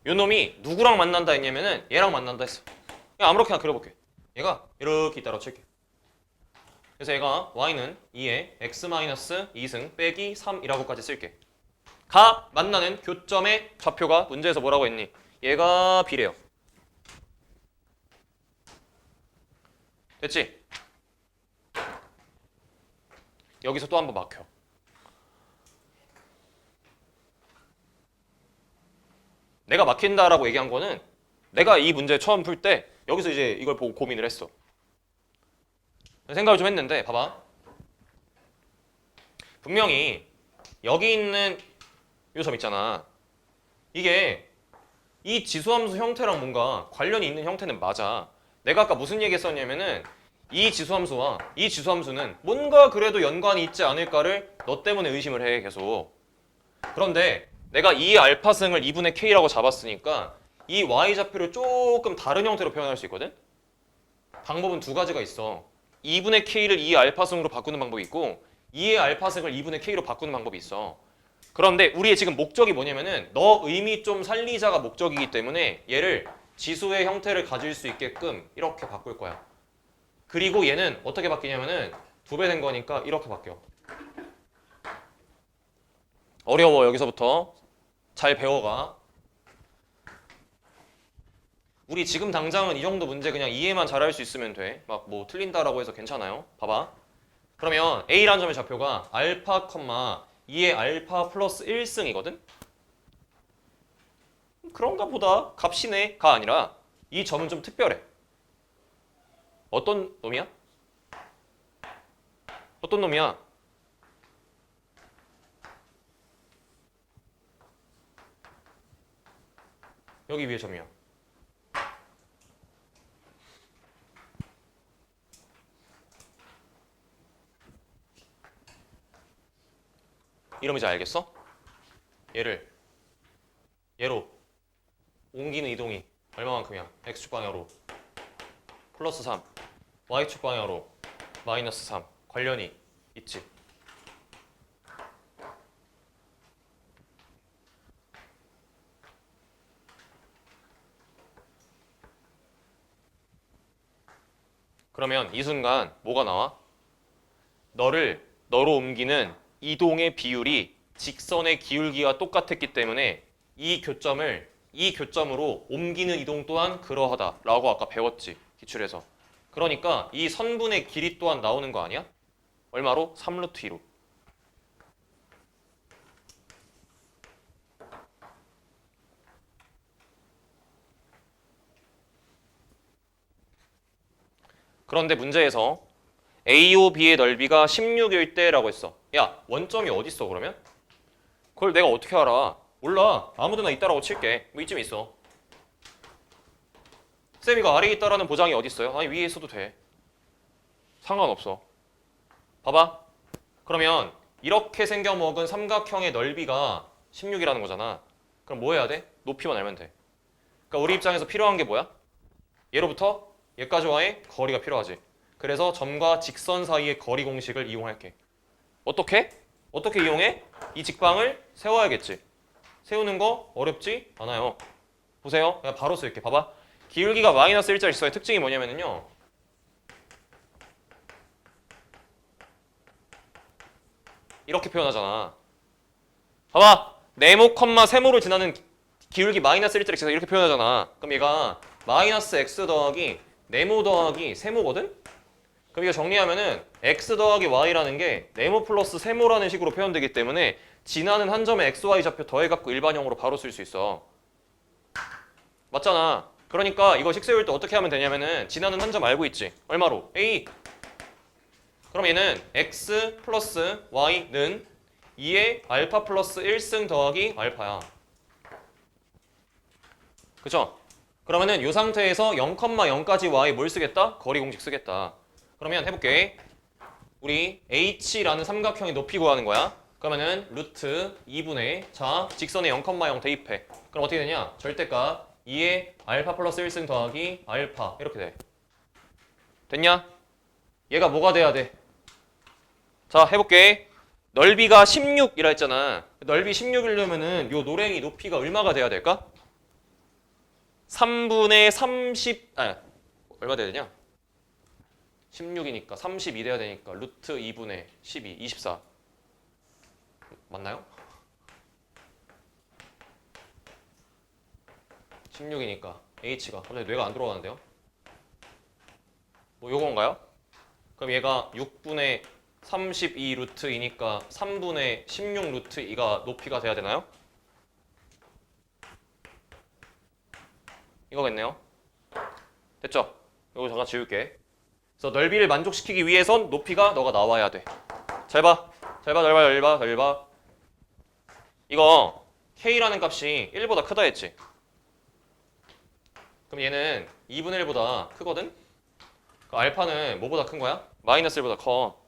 요 놈이 누구랑 만난다 했냐면은 얘랑 만난다 했어. 그냥 아무렇게나 그려볼게. 얘가 이렇게 있다고 칠게. 그래서 얘가 y는 2에 x-2승 빼기 3이라고까지 쓸게. 가 만나는 교점의 좌표가 문제에서 뭐라고 했니? 얘가 b래요. 됐지? 여기서 또 한 번 막혀. 내가 막힌다라고 얘기한 거는 내가 이 문제 처음 풀 때 여기서 이제 이걸 보고 고민을 했어. 생각을 좀 했는데 봐봐. 분명히 여기 있는 이 점 있잖아. 이게 이 지수함수 형태랑 뭔가 관련이 있는 형태는 맞아. 내가 아까 무슨 얘기 했었냐면은 이 지수함수와 이 지수함수는 뭔가 그래도 연관이 있지 않을까를 너 때문에 의심을 해 계속. 그런데 내가 이 알파승을 2분의 k라고 잡았으니까 이 y좌표를 조금 다른 형태로 표현할 수 있거든? 방법은 두 가지가 있어. 2분의 k를 2 알파승으로 바꾸는 방법이 있고 2의 알파승을 2분의 k로 바꾸는 방법이 있어. 그런데 우리의 지금 목적이 뭐냐면은 너 의미 좀 살리자가 목적이기 때문에 얘를 지수의 형태를 가질 수 있게끔 이렇게 바꿀 거야. 그리고 얘는 어떻게 바뀌냐면은 2배 된 거니까 이렇게 바뀌어. 어려워. 여기서부터 잘 배워가. 우리 지금 당장은 이 정도 문제 그냥 이해만 잘할 수 있으면 돼. 막 뭐 틀린다라고 해서 괜찮아요. 봐봐. 그러면 A라는 점의 좌표가 알파, 2의 알파 플러스 1승이거든? 그런가 보다 값이네가 아니라 이 점은 좀 특별해. 어떤 놈이야? 어떤 놈이야? 여기 위에 점이야. 이러면 이제 알겠어? 얘로 옮기는 이동이 얼마만큼이야? x축 방향으로 플러스 3, y축 방향으로 마이너스 3 관련이 있지. 그러면 이 순간 뭐가 나와? 너로 옮기는 이동의 비율이 직선의 기울기와 똑같았기 때문에 이 교점으로 옮기는 이동 또한 그러하다라고 아까 배웠지, 기출에서. 그러니까 이 선분의 길이 또한 나오는 거 아니야? 얼마로? 3루트 2로. 그런데 문제에서 AOB의 넓이가 16일 때라고 했어. 야, 원점이 어디 있어 그러면? 그걸 내가 어떻게 알아? 몰라. 아무데나 있다라고 칠게. 뭐 이쯤 있어. 쌤 이거 아래에 있다라는 보장이 어디 있어요? 아니 위에 있어도 돼. 상관없어. 봐봐. 그러면 이렇게 생겨먹은 삼각형의 넓이가 16이라는 거잖아. 그럼 뭐 해야 돼? 높이만 알면 돼. 그러니까 우리 입장에서 필요한 게 뭐야? 얘로부터 얘까지와의 거리가 필요하지. 그래서 점과 직선 사이의 거리 공식을 이용할게. 어떻게? 어떻게 이용해? 이 직방을 세워야겠지. 세우는 거 어렵지 않아요. 보세요. 그냥 바로 쓸게. 봐봐. 기울기가 마이너스 1자 직선의 특징이 뭐냐면요. 이렇게 표현하잖아. 봐봐. 네모, 세모를 지나는 기울기 마이너스 1자 직선 이렇게 표현하잖아. 그럼 얘가 마이너스 x 더하기 네모 더하기 세모거든? 그럼 이거 정리하면은 x 더하기 y라는 게 네모 플러스 세모라는 식으로 표현되기 때문에 지나는 한 점의 xy 좌표 더해갖고 일반형으로 바로 쓸 수 있어. 맞잖아. 그러니까 이거 식 세울 때 어떻게 하면 되냐면은 지나는 한 점 알고 있지? 얼마로? a. 그럼 얘는 x 플러스 y는 2의 알파 플러스 1승 더하기 알파야. 그쵸? 그러면은 이 상태에서 0,0까지 y 뭘 쓰겠다? 거리 공식 쓰겠다. 그러면 해볼게. 우리 h라는 삼각형의 높이 구하는 거야. 그러면은 루트 2분의 자 직선에 0,0 대입해. 그럼 어떻게 되냐? 절대값 2의 알파 플러스 1승 더하기 알파 이렇게 돼. 됐냐? 얘가 뭐가 돼야 돼? 자 해볼게. 넓이가 16이라 했잖아. 넓이 16이려면은 요 노랭이 높이가 얼마가 돼야 될까? 3분의 30 얼마 돼야 되냐? 16이니까 32 돼야 되니까 루트 2분의 12 24 맞나요? 16이니까 h가 갑자기 뇌가 안 돌아가는데요? 뭐 요건가요? 그럼 얘가 6분의 32 루트 2니까 3분의 16 루트 2가 높이가 돼야 되나요? 이거겠네요. 됐죠? 이거 잠깐 지울게. 그래서 넓이를 만족시키기 위해선 높이가 너가 나와야 돼. 잘 봐. 넓어. 이거 k라는 값이 1보다 크다 했지. 그럼 얘는 2분의 1보다 크거든? 그 알파는 뭐보다 큰 거야? 마이너스 1보다 커.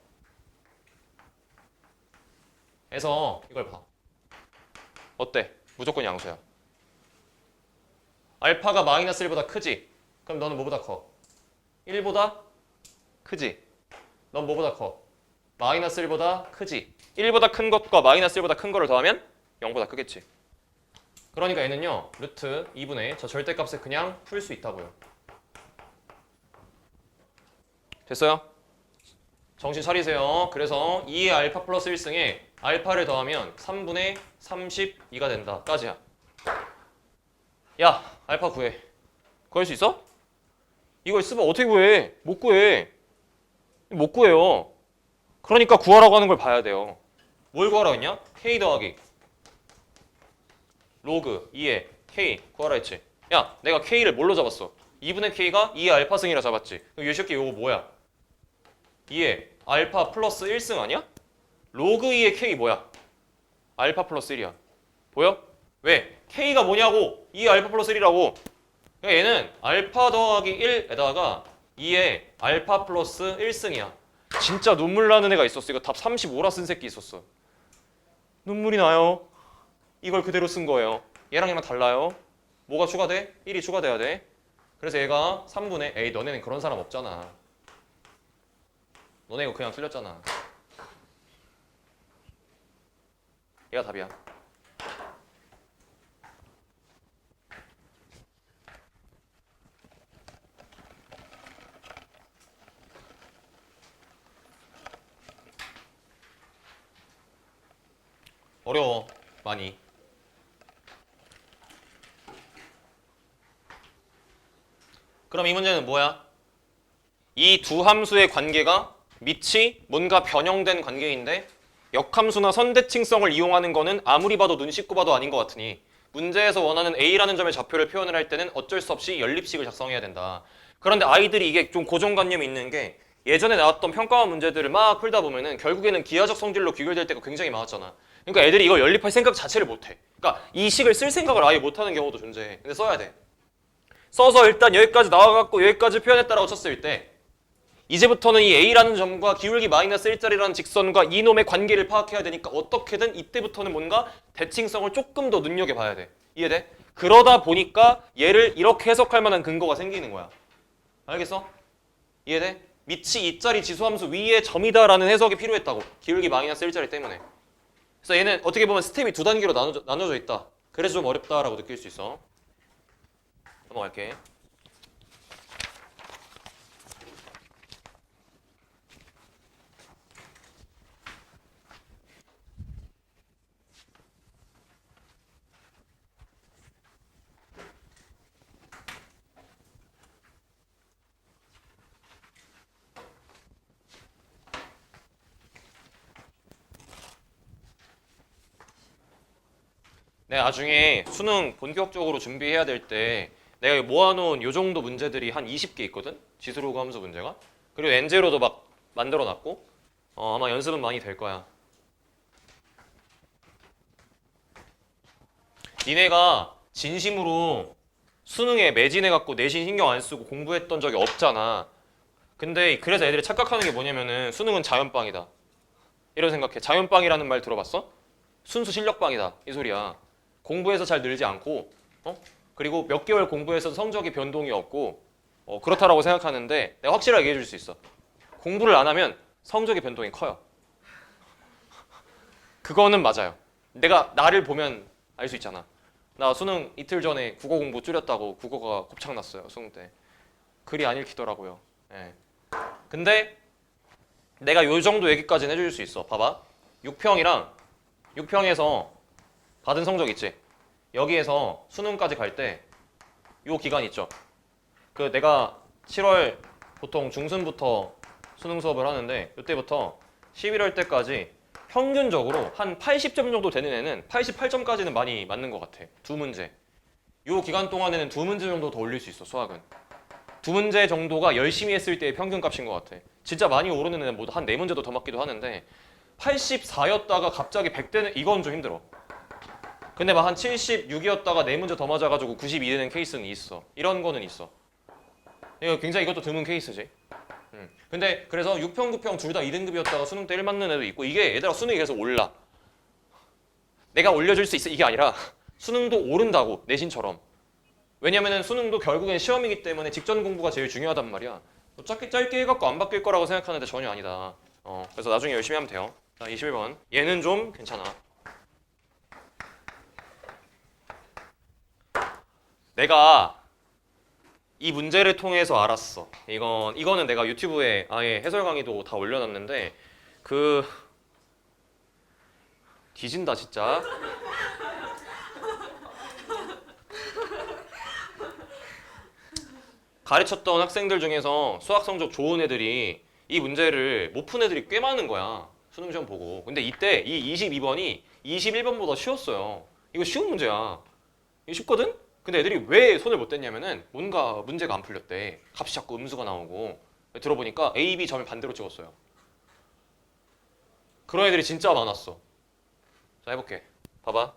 그래서 이걸 봐. 어때? 무조건 양수야. 알파가 마이너스 1보다 크지? 그럼 너는 뭐보다 커? 1보다 크지? 넌 뭐보다 커? 마이너스 1보다 크지? 1보다 큰 것과 마이너스 1보다 큰 거를 더하면 0보다 크겠지. 그러니까 얘는요. 루트 2분의 저 절대값을 그냥 풀 수 있다고요. 됐어요? 정신 차리세요. 그래서 2의 알파 플러스 1승에 알파를 더하면 3분의 32가 된다. 까지야. 야, 알파 구해. 구할 수 있어? 이걸 쓰면 어떻게 구해? 못 구해. 못 구해요. 그러니까 구하라고 하는 걸 봐야 돼요. 뭘 구하라고 했냐? K 더하기 로그 2의 K 구하라 했지. 야, 내가 K를 뭘로 잡았어? 2분의 K가 2의 알파승이라 잡았지. 그럼 이 새끼 이거 뭐야? 2의 알파 플러스 1승 아니야? 로그 2의 K 뭐야? 알파 플러스 1이야. 보여? 왜? K가 뭐냐고? 2의 알파 플러스 1이라고. 그러니까 얘는 알파 더하기 1에다가 2의 알파 플러스 1승이야. 진짜 눈물 나는 애가 있었어. 이거 답 35라 쓴 새끼 있었어. 눈물이 나요. 이걸 그대로 쓴 거예요. 얘랑 얘랑 달라요. 뭐가 추가돼? 1이 추가돼야 돼. 그래서 얘가 3분의 에이 너네는 그런 사람 없잖아. 너네 이거 그냥 틀렸잖아. 얘가 답이야. 어려워 많이. 그럼 이 문제는 뭐야? 이 두 함수의 관계가 밑이 뭔가 변형된 관계인데 역함수나 선대칭성을 이용하는 거는 아무리 봐도 눈 씻고 봐도 아닌 것 같으니 문제에서 원하는 A라는 점의 좌표를 표현을 할 때는 어쩔 수 없이 연립식을 작성해야 된다. 그런데 아이들이 이게 좀 고정관념이 있는 게 예전에 나왔던 평가원 문제들을 막 풀다 보면은 결국에는 기하적 성질로 귀결될 때가 굉장히 많았잖아. 그러니까 애들이 이걸 연립할 생각 자체를 못해. 그러니까 이 식을 쓸 생각을 아예 못하는 경우도 존재해. 근데 써야 돼. 써서 일단 여기까지 나와갖고 여기까지 표현했다라고 쳤을 때 이제부터는 이 A라는 점과 기울기 마이너스 1짜리라는 직선과 이놈의 관계를 파악해야 되니까 어떻게든 이때부터는 뭔가 대칭성을 조금 더 눈여겨봐야 돼. 이해돼? 그러다 보니까 얘를 이렇게 해석할 만한 근거가 생기는 거야. 알겠어? 이해돼? 밑이 2짜리 지수함수 위에 점이다라는 해석이 필요했다고. 기울기 마이너스 1짜리 때문에. 그래서 얘는 어떻게 보면 스텝이 두 단계로 나눠져 있다. 그래서 좀 어렵다라고 느낄 수 있어. 넘어갈게. 내가 나중에 수능 본격적으로 준비해야 될 때 내가 모아놓은 요 정도 문제들이 한 20개 있거든? 지수로그 함수 문제가. 그리고 엔제로도 막 만들어놨고 아마 연습은 많이 될 거야. 니네가 진심으로 수능에 매진해갖고 내신 신경 안 쓰고 공부했던 적이 없잖아. 근데 그래서 애들이 착각하는 게 뭐냐면은 수능은 자연빵이다. 이런 생각해. 자연빵이라는 말 들어봤어? 순수 실력빵이다. 이 소리야. 공부해서 잘 늘지 않고 그리고 몇 개월 공부해서 성적이 변동이 없고 그렇다라고 생각하는데 내가 확실하게 얘기해 줄 수 있어. 공부를 안 하면 성적의 변동이 커요. 그거는 맞아요. 내가 나를 보면 알 수 있잖아. 나 수능 이틀 전에 국어 공부 줄였다고 국어가 곱창났어요. 수능 때. 글이 안 읽히더라고요. 예. 근데 내가 요 정도 얘기까지는 해줄 수 있어. 봐봐. 6평이랑 6평에서 받은 성적 있지? 여기에서 수능까지 갈 때 요 기간 있죠? 그 내가 7월 보통 중순부터 수능 수업을 하는데 이때부터 11월 때까지 평균적으로 한 80점 정도 되는 애는 88점까지는 많이 맞는 것 같아. 두 문제. 요 기간 동안에는 두 문제 정도 더 올릴 수 있어, 수학은. 두 문제 정도가 열심히 했을 때의 평균값인 것 같아. 진짜 많이 오르는 애는 뭐 한 네 문제도 더 맞기도 하는데 84였다가 갑자기 100되는 이건 좀 힘들어. 근데 막 한 76이었다가 네 문제 더 맞아가지고 92 되는 케이스는 있어. 이런 거는 있어. 이거 굉장히 이것도 드문 케이스지. 근데 그래서 6평, 9평 둘 다 2등급이었다가 수능 때 1 맞는 애도 있고 이게 얘들아 수능이 계속 올라. 내가 올려줄 수 있어 이게 아니라 수능도 오른다고 내신처럼. 왜냐면은 수능도 결국엔 시험이기 때문에 직전 공부가 제일 중요하단 말이야. 짧게 해갖고 안 바뀔 거라고 생각하는데 전혀 아니다. 그래서 나중에 열심히 하면 돼요. 자, 21번. 얘는 좀 괜찮아. 내가 이 문제를 통해서 알았어. 이거는 내가 유튜브에 아예 해설 강의도 다 올려놨는데 뒤진다 진짜. 가르쳤던 학생들 중에서 수학 성적 좋은 애들이 이 문제를 못 푼 애들이 꽤 많은 거야. 수능 시험 보고. 근데 이때 이 22번이 21번보다 쉬웠어요. 이거 쉬운 문제야. 이거 쉽거든? 근데 애들이 왜 손을 못 댔냐면은 뭔가 문제가 안 풀렸대. 값이 자꾸 음수가 나오고. 들어보니까 A, B 점을 반대로 찍었어요. 그런 애들이 진짜 많았어. 자, 해볼게. 봐봐.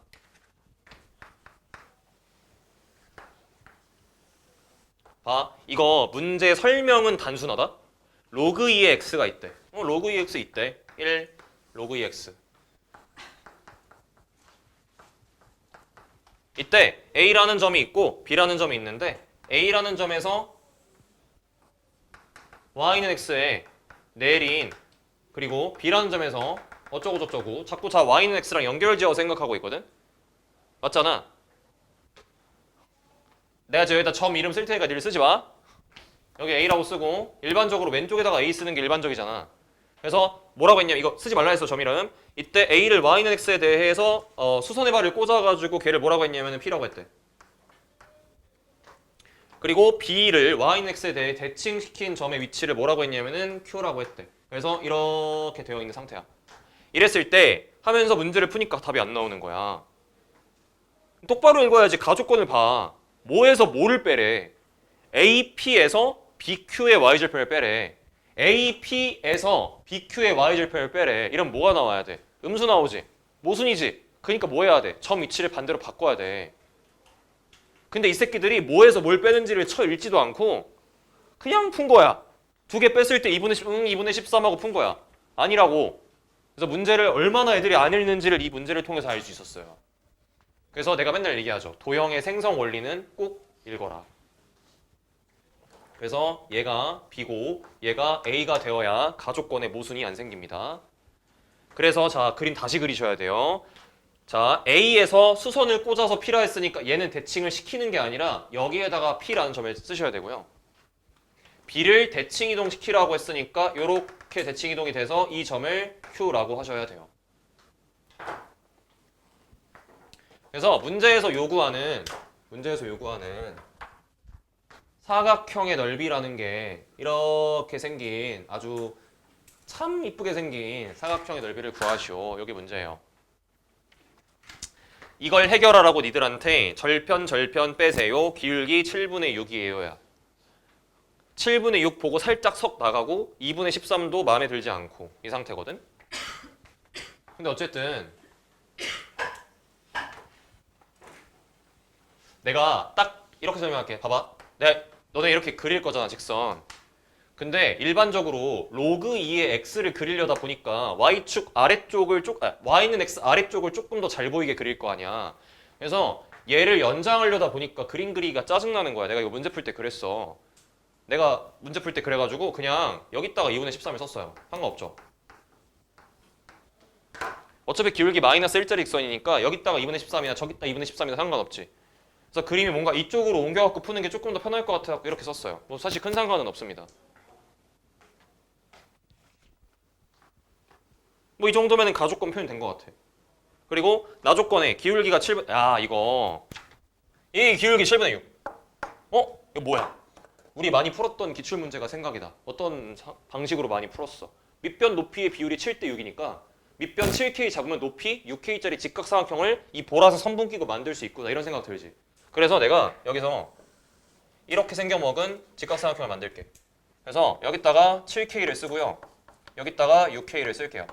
봐. 이거 문제 설명은 단순하다. 로그 2의 x가 있대. 로그 2의 x 있대. 1 로그 2 x. 이때 A라는 점이 있고 B라는 점이 있는데 A라는 점에서 Y는 X에 내린 그리고 B라는 점에서 어쩌고 저쩌고 자꾸 자 Y는 X랑 연결지어 생각하고 있거든? 맞잖아? 내가 여기다 점 이름 쓸 테니까 니를 쓰지 마. 여기 A라고 쓰고 일반적으로 왼쪽에다가 A 쓰는 게 일반적이잖아. 그래서 뭐라고 했냐면 이거 쓰지 말라 했어 점 이름. 이때 A를 Y는 X에 대해서 수선의 발을 꽂아가지고 걔를 뭐라고 했냐면 P라고 했대. 그리고 B를 Y는 X에 대해 대칭시킨 점의 위치를 뭐라고 했냐면은 Q라고 했대. 그래서 이렇게 되어 있는 상태야. 이랬을 때 하면서 문제를 푸니까 답이 안 나오는 거야. 똑바로 읽어야지. 가조건을 봐. 뭐에서 뭐를 빼래. AP에서 BQ의 Y절편을 빼래. AP에서 BQ의 Y절편을 빼래. 이러면 뭐가 나와야 돼? 음수 나오지. 모순이지. 그러니까 뭐 해야 돼? 점 위치를 반대로 바꿔야 돼. 근데 이 새끼들이 뭐에서 뭘 빼는지를 읽지도 않고 그냥 푼 거야. 두 개 뺐을 때 2분의 10, 2분의 13하고 푼 거야. 아니라고. 그래서 문제를 얼마나 애들이 안 읽는지를 이 문제를 통해서 알 수 있었어요. 그래서 내가 맨날 얘기하죠. 도형의 생성 원리는 꼭 읽어라. 그래서 얘가 B고 얘가 A가 되어야 가족권의 모순이 안 생깁니다. 그래서 자 그림 다시 그리셔야 돼요. 자 A에서 수선을 꽂아서 P라 했으니까 얘는 대칭을 시키는 게 아니라 여기에다가 P라는 점을 쓰셔야 되고요. B를 대칭 이동시키라고 했으니까 이렇게 대칭 이동이 돼서 이 점을 Q라고 하셔야 돼요. 그래서 문제에서 요구하는 사각형의 넓이라는 게 이렇게 생긴 아주 참 이쁘게 생긴 사각형의 넓이를 구하시오. 여기 문제예요. 이걸 해결하라고 니들한테 절편 빼세요. 기울기 7분의 6이에요야. 7분의 6 보고 살짝 석 나가고 2분의 13도 마음에 들지 않고 이 상태거든. 근데 어쨌든 내가 딱 이렇게 설명할게. 봐봐. 너네 이렇게 그릴 거잖아, 직선. 근데 일반적으로 로그 2의 x를 그리려다 보니까 y축 아래쪽을 y는 x 아래쪽을 조금 더 잘 보이게 그릴 거 아니야. 그래서 얘를 연장하려다 보니까 그림 그리기가 짜증나는 거야. 내가 이거 문제 풀 때 그랬어. 내가 문제 풀 때 그래가지고 그냥 여기다가 2분의 13을 썼어요. 상관없죠. 어차피 기울기 마이너스 1짜리 직선이니까 여기다가 2분의 13이나 저기다 2분의 13이나 상관없지. 그래서 그림이 뭔가 이쪽으로 옮겨갖고 푸는 게 조금 더 편할 것 같아서 이렇게 썼어요. 뭐 사실 큰 상관은 없습니다. 뭐 이 정도면 가족권 표현 된 것 같아. 그리고 나조건에 기울기가 7분 이 기울기 7분의 6 이거 뭐야? 우리 많이 풀었던 기출문제가 생각이다. 어떤 방식으로 많이 풀었어? 밑변 높이의 비율이 7대 6이니까 밑변 7K 잡으면 높이 6K짜리 직각삼각형을 이 보라색 선분 끼고 만들 수 있구나 이런 생각 들지. 그래서 내가 여기서 이렇게 생겨먹은 직각삼각형을 만들게. 그래서 여기다가 7K를 쓰고요. 여기다가 6K를 쓸게요.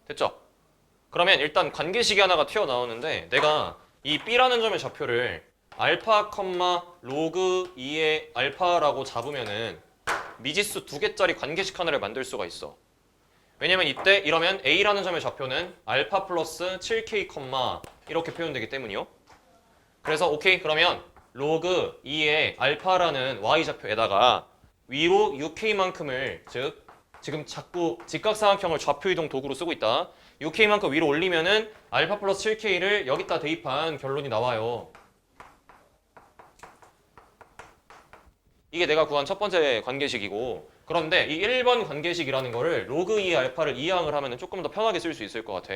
됐죠? 그러면 일단 관계식이 하나가 튀어나오는데 내가 이 B라는 점의 좌표를 알파, 로그 2의 알파라고 잡으면은 미지수 2개짜리 관계식 하나를 만들 수가 있어. 왜냐면 이때 이러면 A라는 점의 좌표는 알파 플러스 7K, 이렇게 표현되기 때문이요. 그래서 오케이 그러면 로그 2의 알파라는 Y좌표에다가 위로 6K만큼을 즉 지금 자꾸 직각삼각형을 좌표이동 도구로 쓰고 있다. 6K만큼 위로 올리면은 알파 플러스 7K를 여기다 대입한 결론이 나와요. 이게 내가 구한 첫 번째 관계식이고 그런데 이 1번 관계식이라는 거를 로그 2의 알파를 이항을 하면 조금 더 편하게 쓸 수 있을 것 같아.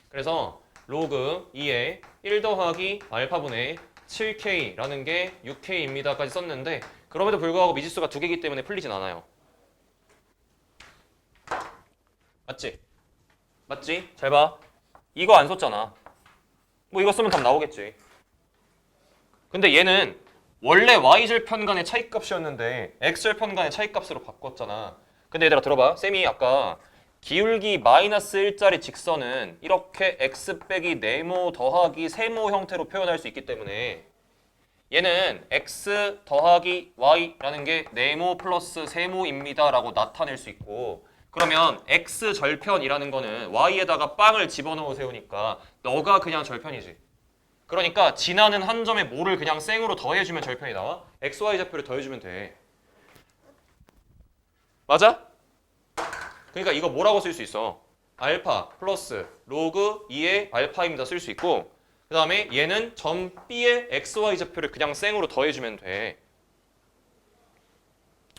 그래서 로그 2의 1 더하기 알파분의 7K라는 게 6K입니다까지 썼는데 그럼에도 불구하고 미지수가 두 개이기 때문에 풀리진 않아요. 맞지? 맞지? 잘 봐. 이거 안 썼잖아. 뭐 이거 쓰면 답 나오겠지. 근데 얘는 원래 y절편간의 차이값이었는데 x절편간의 차이값으로 바꿨잖아. 근데 얘들아 들어봐. 쌤이 아까 기울기 마이너스 1짜리 직선은 이렇게 x 빼기 네모 더하기 세모 형태로 표현할 수 있기 때문에 얘는 x 더하기 y라는 게 네모 플러스 세모입니다 라고 나타낼 수 있고 그러면 x절편이라는 거는 y에다가 빵을 집어넣으세요니까 너가 그냥 절편이지. 그러니까 지나는 한 점에 뭐를 그냥 생으로 더해주면 절편이 나와? xy 좌표를 더해주면 돼. 맞아? 그러니까 이거 뭐라고 쓸 수 있어? 알파 플러스 로그 2의 알파입니다 쓸 수 있고 그 다음에 얘는 점 B의 xy 좌표를 그냥 생으로 더해주면 돼.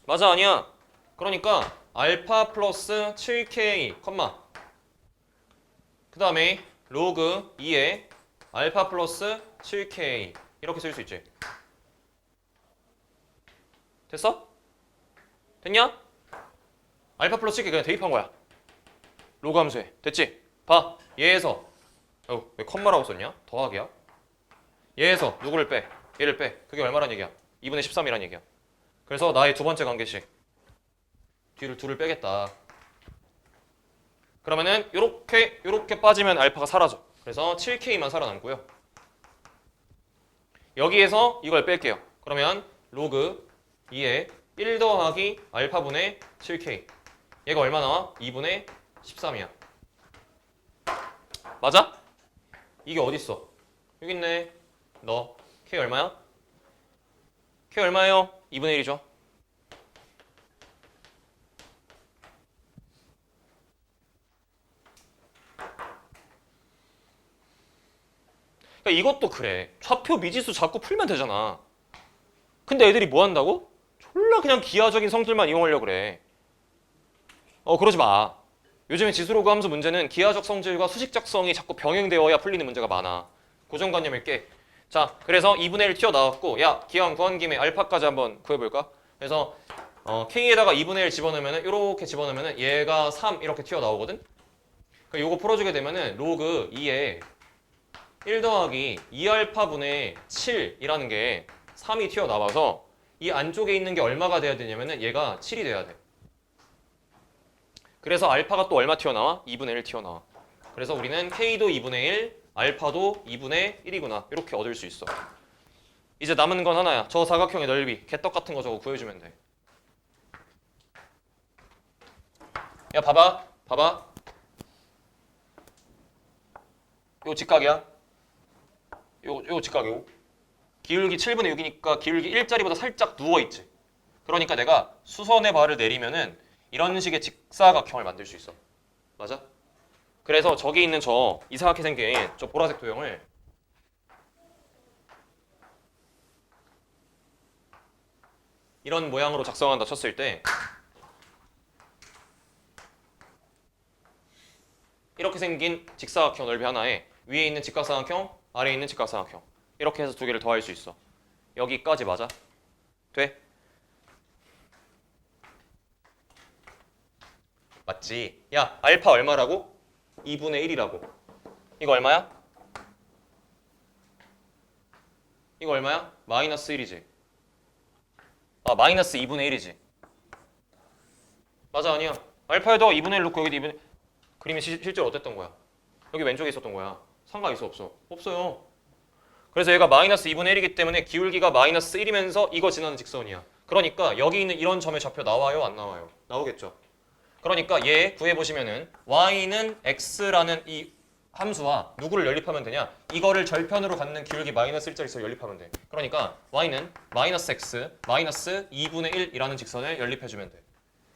맞아 아니야? 그러니까 알파 플러스 7k, 그 다음에 로그 2의 알파 플러스 7k 이렇게 쓸 수 있지. 됐어? 됐냐? 알파 플러스 7k 그냥 대입한 거야. 로그 함수에. 됐지? 봐. 얘에서 왜 컴마라고 썼냐? 더하기야. 얘에서 누구를 빼? 얘를 빼. 그게 얼마란 얘기야? 2분의 13이란 얘기야. 그래서 나의 두 번째 관계식. 뒤를 둘을 빼겠다. 그러면은 요렇게 빠지면 알파가 사라져. 그래서 7K만 살아남고요. 여기에서 이걸 뺄게요. 그러면 로그 2의 1 더하기 알파분의 7K. 얘가 얼마 나와? 2분의 13이야. 맞아? 이게 어딨어? 여기 있네. 너 K 얼마야? K 얼마예요? 2분의 1이죠. 그러니까 이것도 그래. 좌표 미지수 자꾸 풀면 되잖아. 근데 애들이 뭐 한다고? 졸라 그냥 기하적인 성질만 이용하려고 그래. 그러지 마. 요즘에 지수로그 함수 문제는 기하적 성질과 수식적 성이 자꾸 병행되어야 풀리는 문제가 많아. 고정관념을 깨. 자, 그래서 2분의 1 튀어나왔고 야, 기왕 구한 김에 알파까지 한번 구해볼까? 그래서 K에다가 2분의 1 집어넣으면 이렇게 집어넣으면 얘가 3 이렇게 튀어나오거든? 그러니까 요거 풀어주게 되면은 로그 2에 1 더하기 2알파분의 7이라는 게 3이 튀어나와서 이 안쪽에 있는 게 얼마가 돼야 되냐면은 얘가 7이 돼야 돼. 그래서 알파가 또 얼마 튀어나와? 2분의 1 튀어나와. 그래서 우리는 K도 2분의 1, 알파도 2분의 1이구나. 이렇게 얻을 수 있어. 이제 남은 건 하나야. 저 사각형의 넓이. 개떡 같은 거 저거 구해주면 돼. 야 봐봐. 요 직각이야. 요 직각이고. 기울기 7분의 6이니까 기울기 1짜리보다 살짝 누워있지. 그러니까 내가 수선의 발을 내리면은 이런 식의 직사각형을 만들 수 있어. 맞아? 그래서 저기 있는 저 이상하게 생긴 저 보라색 도형을 이런 모양으로 작성한다 쳤을 때 이렇게 생긴 직사각형 넓이 하나에 위에 있는 직각사각형, 아래에 있는 직각사각형 이렇게 해서 두 개를 더할 수 있어. 여기까지 맞아? 돼? 맞지? 야, 알파 얼마라고? 2분의 1이라고. 이거 얼마야? 이거 얼마야? 마이너스 1이지. 마이너스 2분의 1이지. 맞아, 아니야. 알파에다가 2분의 1 놓고 여기 2분의 그림이 실제로 어땠던 거야? 여기 왼쪽에 있었던 거야. 상관 있어 없어? 없어요. 그래서 얘가 마이너스 2분의 1이기 때문에 기울기가 마이너스 1이면서 이거 지나는 직선이야. 그러니까 여기 있는 이런 점의 좌표 나와요? 안 나와요? 나오겠죠. 그러니까 얘 구해보시면은 y는 x라는 이 함수와 누구를 연립하면 되냐? 이거를 절편으로 갖는 기울기 마이너스 1짜리 연립하면 돼. 그러니까 y는 마이너스 x 마이너스 2분의 1이라는 직선을 연립해주면 돼.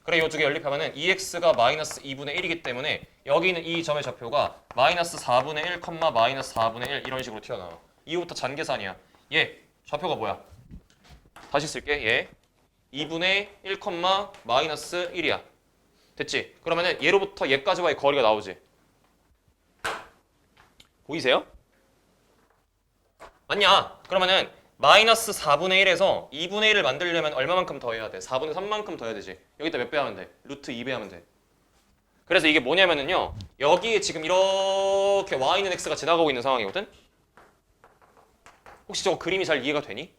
그래 이 두 개 연립하면은 2x가 마이너스 2분의 1이기 때문에 여기 있는 이 점의 좌표가 마이너스 4분의 1, 마이너스 4분의 1 이런 식으로 튀어나와. 이후부터 잔계산이야. 얘 좌표가 뭐야? 다시 쓸게. 얘 2분의 1, 마이너스 1이야. 됐지? 그러면은 얘로부터 얘까지와의 거리가 나오지. 보이세요? 맞냐? 그러면은 마이너스 4분의 1에서 2분의 1을 만들려면 얼마만큼 더해야 돼? 4분의 3만큼 더해야 되지. 여기다 몇 배 하면 돼? 루트 2배 하면 돼. 그래서 이게 뭐냐면은요. 여기에 지금 이렇게 y는 x가 지나가고 있는 상황이거든? 혹시 저거 그림이 잘 이해가 되니?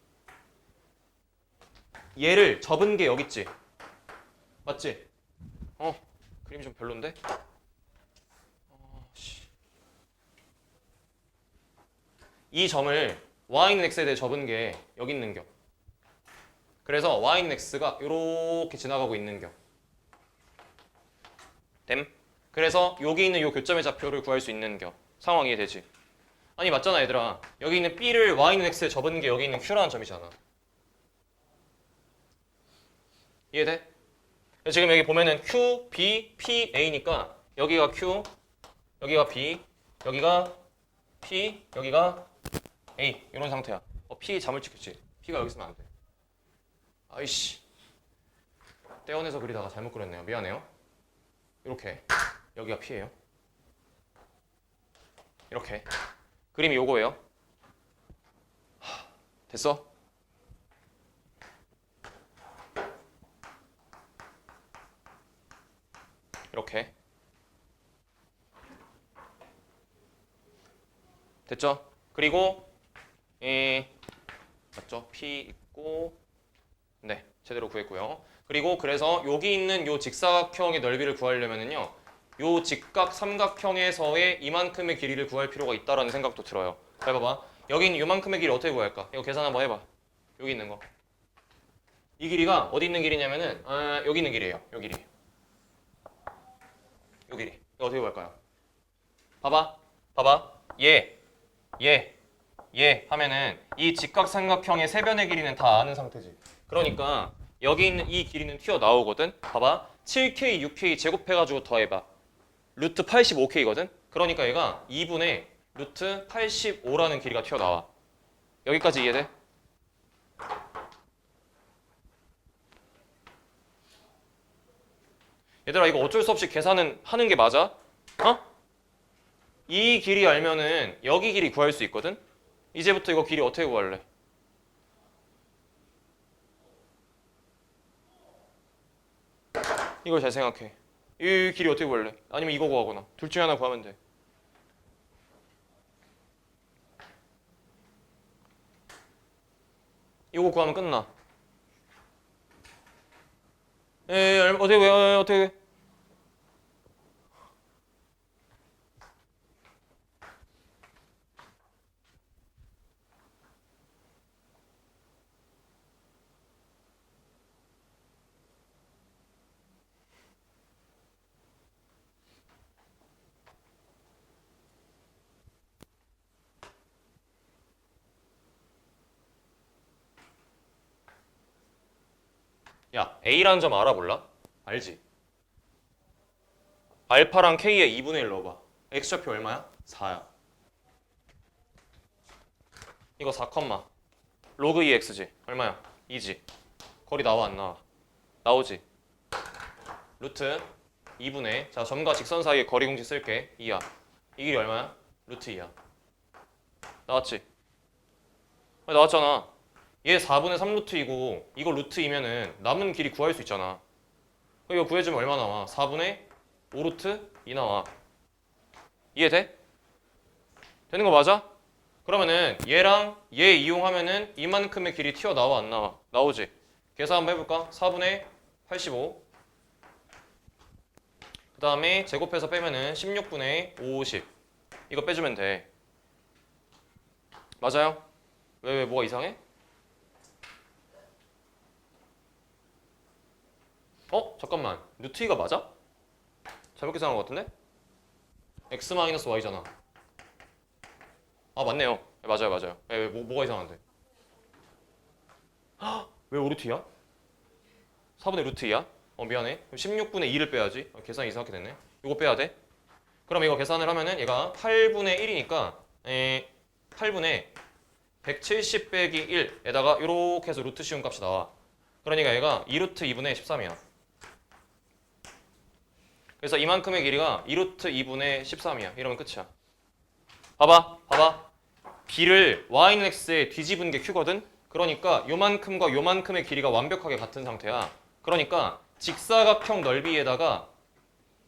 얘를 접은 게 여기 있지? 맞지? 그림이 좀 별론데? 이 점을 y는 x에 대해 접은 게 여기 있는 겨. 그래서 y는 x가 이렇게 지나가고 있는 겨. 됨? 그래서 여기 있는 요 교점의 좌표를 구할 수 있는 겨. 상황 이해되지? 아니 맞잖아 얘들아. 여기 있는 b를 y는 x에 접은 게 여기 있는 q라는 점이잖아. 이해돼? 지금 여기 보면은 q, b, p, a니까 여기가 q, 여기가 b, 여기가 p, 여기가 A 이런 상태야. P 잠을 찍혔지. P가 여기 있으면 안 돼. 아이씨. 떼어내서 그리다가 잘못 그렸네요. 미안해요. 이렇게 여기가 P예요. 이렇게 그림이 요거예요. 됐어? 이렇게 됐죠? 그리고 맞죠? P 있고 네 제대로 구했고요. 그리고 그래서 여기 있는 요 직사각형의 넓이를 구하려면은요 요 직각 삼각형에서의 이만큼의 길이를 구할 필요가 있다라는 생각도 들어요. 잘 봐봐. 여기 있는 요만큼의 길이 어떻게 구할까? 이거 계산 한번 해봐. 여기 있는 거. 이 길이가 어디 있는 길이냐면은 여기 있는 길이에요. 요 길이. 요 길이. 이거 어떻게 구할까요? 봐봐. 얘 하면은 이 직각삼각형의 세변의 길이는 다 아는 상태지. 그러니까 여기 있는 이 길이는 튀어나오거든. 봐봐. 7K, 6K 제곱해가지고 더해봐. 루트 85K거든. 그러니까 얘가 2분의 루트 85라는 길이가 튀어나와. 여기까지 이해돼? 얘들아 이거 어쩔 수 없이 계산은 하는 게 맞아? 이 길이 알면은 여기 길이 구할 수 있거든? 이제부터 이거 길이 어떻게 구할래? 이걸 잘 생각해. 이 길이 어떻게 구할래? 아니면 이거 구하거나 둘 중에 하나 구하면 돼. 이거 구하면 끝나. 어떻게 왜? 어떻게 왜? 야, A라는 점 알아볼라? 알지? 알파랑 K에 2분의 1 넣어봐. X좌표 얼마야? 4야. 이거 4, 로그 2X지? 얼마야? 2지? 거리 나와 안 나와? 나오지? 루트 2분의 자 점과 직선 사이의 거리 공식 쓸게 2야. 이 길이 얼마야? 루트 2야. 나왔지? 나왔잖아. 얘 4분의 3루트이고 이거 루트 2면은 남은 길이 구할 수 있잖아. 이거 구해주면 얼마 나와? 4분의 5루트 2 나와. 이해돼? 되는 거 맞아? 그러면은 얘랑 얘 이용하면은 이만큼의 길이 튀어나와 안 나와? 나오지? 계산 한번 해볼까? 4분의 85 그 다음에 제곱해서 빼면은 16분의 50 이거 빼주면 돼. 맞아요? 왜 뭐가 이상해? 잠깐만 루트 2가 맞아? 잘못 계산한 것 같은데? x-y잖아. 아 맞네요. 맞아요. 뭐가 이상한데? 왜 5루트야? 4분의 루트 2야? 미안해. 그럼 16분의 2를 빼야지. 계산이 이상하게 됐네. 이거 빼야 돼. 그럼 이거 계산을 하면은 얘가 8분의 1이니까 8분의 170 빼기 1에다가 이렇게 해서 루트 씌운 값이 나와. 그러니까 얘가 2루트 2분의 13이야. 그래서 이만큼의 길이가 2루트 2분의 13이야. 이러면 끝이야. 봐봐. b를 y는 x에 뒤집은 게 q거든? 그러니까 요만큼과 요만큼의 길이가 완벽하게 같은 상태야. 그러니까 직사각형 넓이에다가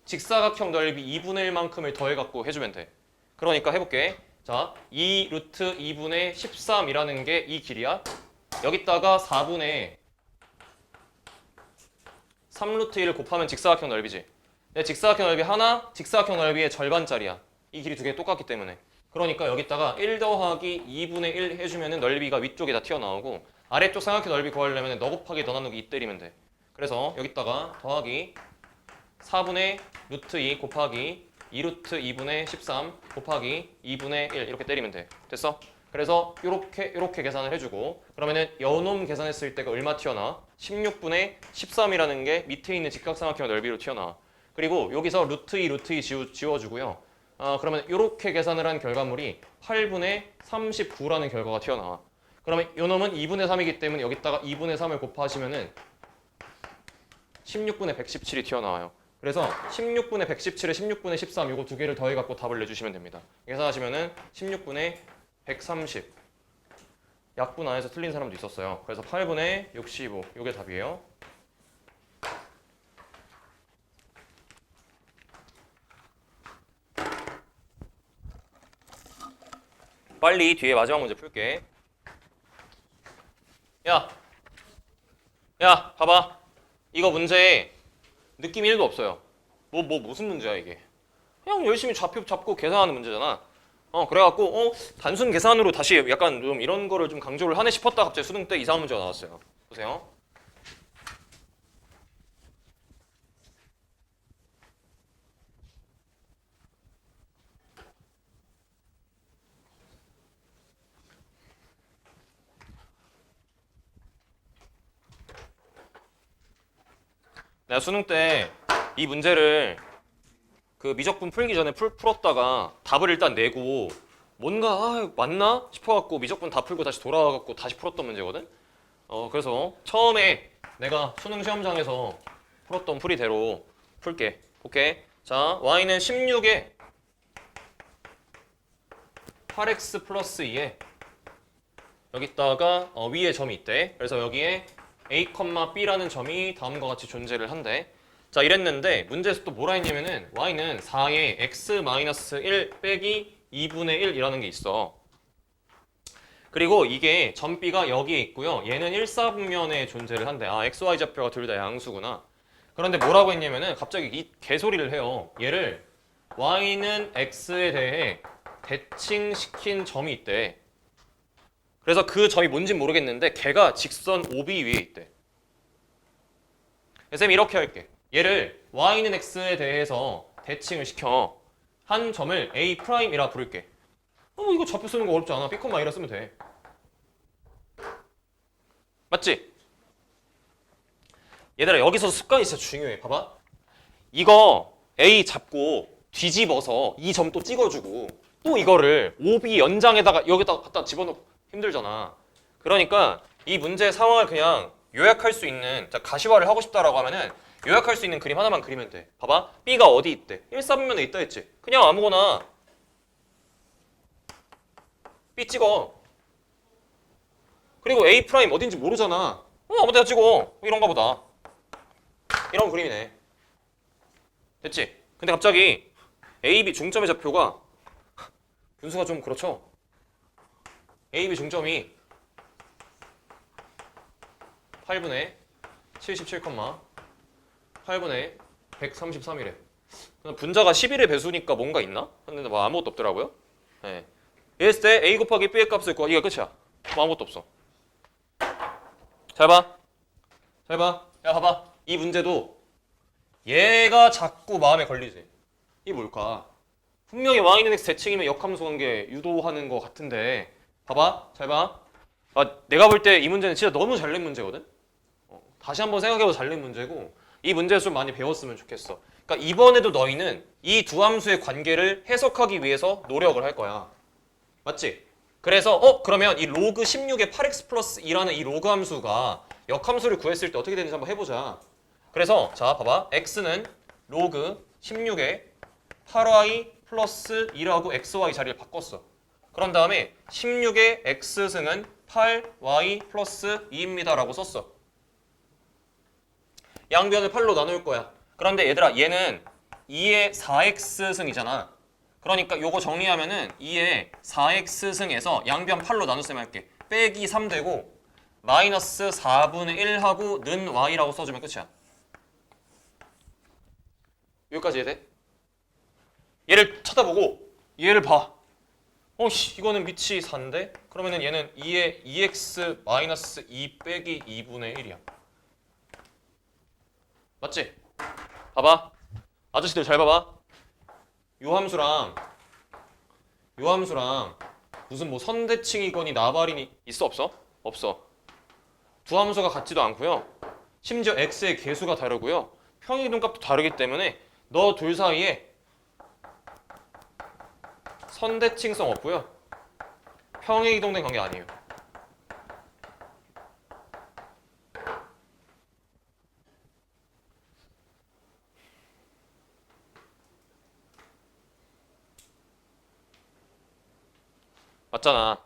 직사각형 넓이 2분의 1만큼을 더해갖고 해주면 돼. 그러니까 해볼게. 자, 2루트 2분의 13이라는 게 이 길이야. 여기다가 4분의 3루트 1을 곱하면 직사각형 넓이지. 근데 직사각형 넓이 하나, 직사각형 넓이의 절반짜리야. 이 길이 두 개 똑같기 때문에. 그러니까 여기다가 1 더하기 2분의 1 해주면 넓이가 위쪽에 다 튀어나오고 아래쪽 삼각형 넓이 구하려면 너 곱하기 너 나누기 2 때리면 돼. 그래서 여기다가 더하기 4분의 루트 2 곱하기 2루트 2분의 13 곱하기 2분의 1 이렇게 때리면 돼. 됐어? 그래서 요렇게 계산을 해주고 그러면은 요놈 계산했을 때가 얼마 튀어나와? 16분의 13이라는 게 밑에 있는 직각삼각형 넓이로 튀어나와. 그리고 여기서 루트 2 지워주고요. 그러면 이렇게 계산을 한 결과물이 8분의 39라는 결과가 튀어나와. 그러면 요놈은 2분의 3이기 때문에 여기다가 2분의 3을 곱하시면은 16분의 117이 튀어나와요. 그래서 16분의 117에 16분의 13 요거 두 개를 더해갖고 답을 내주시면 됩니다. 계산하시면은 16분의 130 약분 안에서 틀린 사람도 있었어요. 그래서 8분의 65 요게 답이에요. 빨리 뒤에 마지막 문제 풀게. 야, 봐봐. 이거 문제에 느낌이 1도 없어요. 무슨 문제야 이게? 그냥 열심히 좌표 잡고 계산하는 문제잖아. 그래갖고 단순 계산으로 다시 약간 좀 이런 거를 좀 강조를 하네 싶었다 갑자기 수능 때 이상한 문제가 나왔어요. 보세요. 내가 수능 때 이 문제를 그 미적분 풀기 전에 풀었다가 답을 일단 내고 뭔가 맞나 싶어갖고 미적분 다 풀고 다시 돌아와갖고 다시 풀었던 문제거든. 그래서 처음에 내가 수능 시험장에서 풀었던 풀이대로 풀게. 오케이. 자, y는 16에 8x 플러스 2에 여기다가 위에 점이 있대. 그래서 여기에 a, b라는 점이 다음과 같이 존재를 한대. 자, 이랬는데 문제에서 또 뭐라 했냐면은 y는 4에 x-1 빼기 2분의 1이라는 게 있어. 그리고 이게 점 B가 여기에 있고요. 얘는 1사분면에 존재를 한대. xy 좌표가 둘 다 양수구나. 그런데 뭐라고 했냐면은 갑자기 이 개소리를 해요. 얘를 y는 x에 대해 대칭시킨 점이 있대. 그래서 그 점이 뭔진 모르겠는데 걔가 직선 OB 위에 있대. 쌤이 이렇게 할게. 얘를 y는 x에 대해서 대칭을 시켜 한 점을 A'이라 부를게. 이거 좌표 쓰는 거 어렵지 않아. B,I라 쓰면 돼. 맞지? 얘들아 여기서 습관이 진짜 중요해. 봐봐. 이거 A 잡고 뒤집어서 이 점 또 찍어주고 또 이거를 OB 연장에다가 여기다 갖다 집어넣고 힘들잖아. 그러니까 이 문제 상황을 그냥 요약할 수 있는, 가시화를 하고 싶다라고 하면은 요약할 수 있는 그림 하나만 그리면 돼. 봐봐. B가 어디 있대? 1사분면에 있다 했지? 그냥 아무거나 B 찍어. 그리고 A 프라임 어딘지 모르잖아. 아무 데나 찍어. 이런가 보다. 이런 그림이네. 됐지? 근데 갑자기 AB 중점의 좌표가 분수가 좀 그렇죠? AB 중점이 8분의 77, 8분의 133이래. 분자가 11의 배수니까 뭔가 있나? 근데 뭐 아무것도 없더라고요. 네. 이랬을 때 A 곱하기 B의 값을 구하. 이거 끝이야. 뭐 아무것도 없어. 잘 봐. 야 봐봐. 이 문제도 얘가 자꾸 마음에 걸리지. 이게 뭘까? 분명히 y는 x 대칭이면 역함수 관계 유도하는 것 같은데 봐봐. 잘 봐. 내가 볼 때 이 문제는 진짜 너무 잘 낸 문제거든? 다시 한번 생각해봐도 잘 낸 문제고 이 문제를 좀 많이 배웠으면 좋겠어. 그러니까 이번에도 너희는 이 두 함수의 관계를 해석하기 위해서 노력을 할 거야. 맞지? 그래서 그러면 이 로그 16의 8x 플러스 2라는 이 로그 함수가 역함수를 구했을 때 어떻게 되는지 한번 해보자. 그래서 자 봐봐. x는 로그 16에 8y 플러스 2라고 xy 자리를 바꿨어. 그런 다음에 16의 x승은 8y 플러스 2입니다 라고 썼어. 양변을 8로 나눌 거야. 그런데 얘들아 얘는 2의 4x승이잖아. 그러니까 요거 정리하면은 2의 4x승에서 양변 8로 나눴으면 할게. 빼기 3 되고 마이너스 4분의 1하고 는 y라고 써주면 끝이야. 여기까지 이해돼? 얘를 쳐다보고 얘를 봐. 어씨 이거는 밑이 4인데? 그러면은 얘는 2의 2x 마이너스 2 빼기 2분의 1이야. 맞지? 봐봐. 아저씨들 잘 봐봐. 요 함수랑 무슨 뭐 선대칭이거니 나발이니 있어 없어? 없어. 두 함수가 같지도 않고요. 심지어 x의 개수가 다르고요. 평행이동값도 다르기 때문에 너 둘 사이에 선대칭성 없고요. 평행이동된 관계 아니에요. 맞잖아.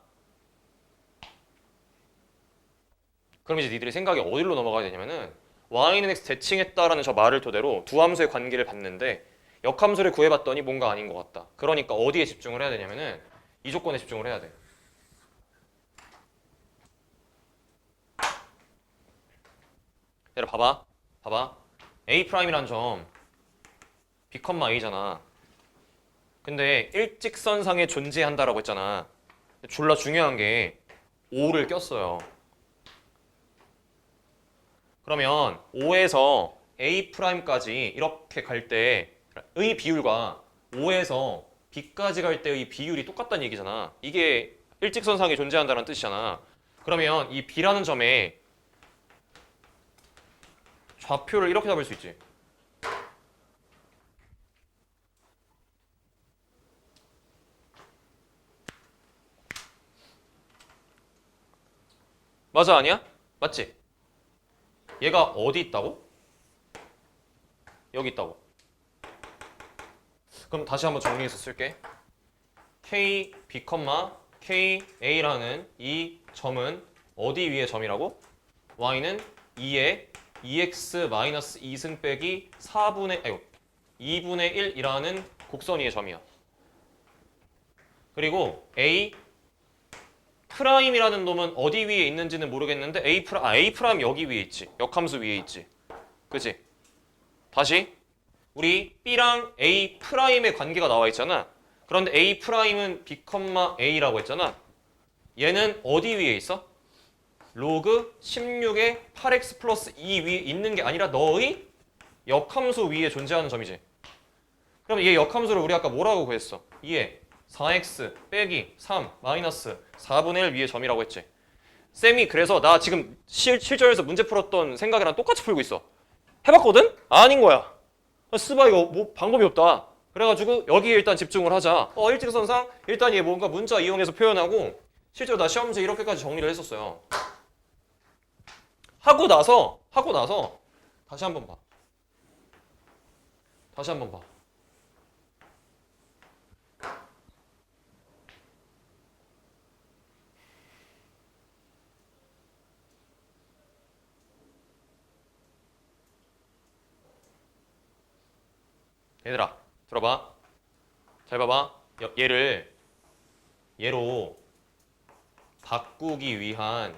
그럼 이제 니들이 생각이 어디로 넘어가야 되냐면은 y는 x 대칭했다라는 저 말을 토대로 두 함수의 관계를 봤는데 역함수를 구해봤더니 뭔가 아닌 것 같다. 그러니까 어디에 집중을 해야 되냐면은 이 조건에 집중을 해야 돼. 얘들아 봐봐. A'이란 점 B, A잖아. 근데 일직선상에 존재한다라고 했잖아. 졸라 중요한 게 O를 꼈어요. 그러면 O에서 A'까지 이렇게 갈 때의 비율과 O에서 B까지 갈 때의 비율이 똑같다는 얘기잖아. 이게 일직선상에 존재한다는 뜻이잖아. 그러면 이 B라는 점에 좌표를 이렇게 잡을 수 있지. 맞아 아니야? 맞지? 얘가 어디 있다고? 여기 있다고. 그럼 다시 한번 정리해서 쓸게. K, B, K, A라는 이 점은 어디 위의 점이라고? Y는 2의 2x-2승 빼기 2분의 1이라는 곡선 위의 점이야. 그리고 A 프라임이라는 놈은 어디 위에 있는지는 모르겠는데 A 프라임 여기 위에 있지. 역함수 위에 있지. 그치? 다시 우리 B랑 A 프라임의 관계가 나와 있잖아. 그런데 A 프라임은 B, A라고 했잖아. 얘는 어디 위에 있어? 로그 16의 8x 플러스 2 위에 있는 게 아니라 너의 역함수 위에 존재하는 점이지. 그럼 얘 역함수를 우리 아까 뭐라고 구했어? 2에 4x 빼기 3 마이너스 4분의 1 위의 점이라고 했지. 쌤이 그래서 나 지금 실전에서 문제 풀었던 생각이랑 똑같이 풀고 있어. 해봤거든? 아닌 거야. 스바 이거 뭐 방법이 없다. 그래가지고 여기에 일단 집중을 하자. 일직선상 일단 얘 뭔가 문자 이용해서 표현하고 실제로 나 시험 문제 이렇게까지 정리를 했었어요. 하고 나서 다시 한번 봐. 얘들아 들어봐. 잘 봐봐. 얘로 바꾸기 위한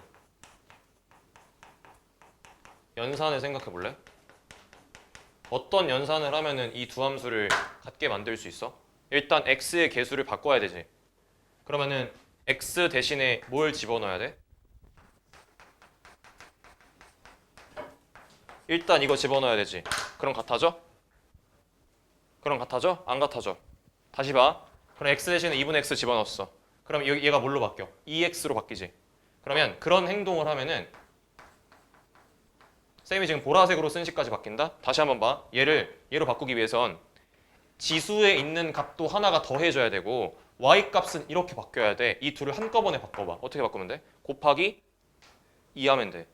연산을 생각해 볼래? 어떤 연산을 하면은 이 두 함수를 같게 만들 수 있어? 일단 x의 개수를 바꿔야 되지. 그러면은 x 대신에 뭘 집어넣어야 돼? 일단 이거 집어넣어야 되지. 그럼 같아져? 안 같아져? 다시 봐. 그럼 x 대신에 2분의 x 집어넣었어. 그럼 얘가 뭘로 바뀌어? 2x로 바뀌지. 그러면 그런 행동을 하면은 쌤이 지금 보라색으로 쓴 식까지 바뀐다? 다시 한번 봐. 얘로 바꾸기 위해선 지수에 있는 값도 하나가 더해져야 되고 y 값은 이렇게 바뀌어야 돼. 이 둘을 한꺼번에 바꿔봐. 어떻게 바꾸면 돼? 곱하기 2 하면 돼.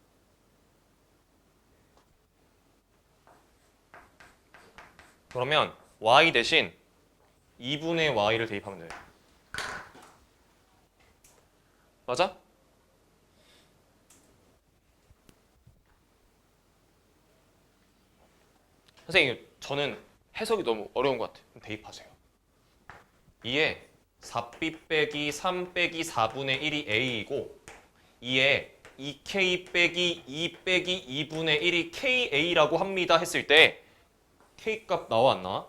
그러면 y 대신 2분의 y를 대입하면 돼요. 맞아? 선생님, 저는 해석이 너무 어려운 것 같아요. 그럼 대입하세요. 2에 4b 빼기 3 빼기 4분의 1이 a이고 2에 2k 빼기 2 빼기 2분의 1이 ka라고 합니다 했을 때 k 값 나와 안 나와?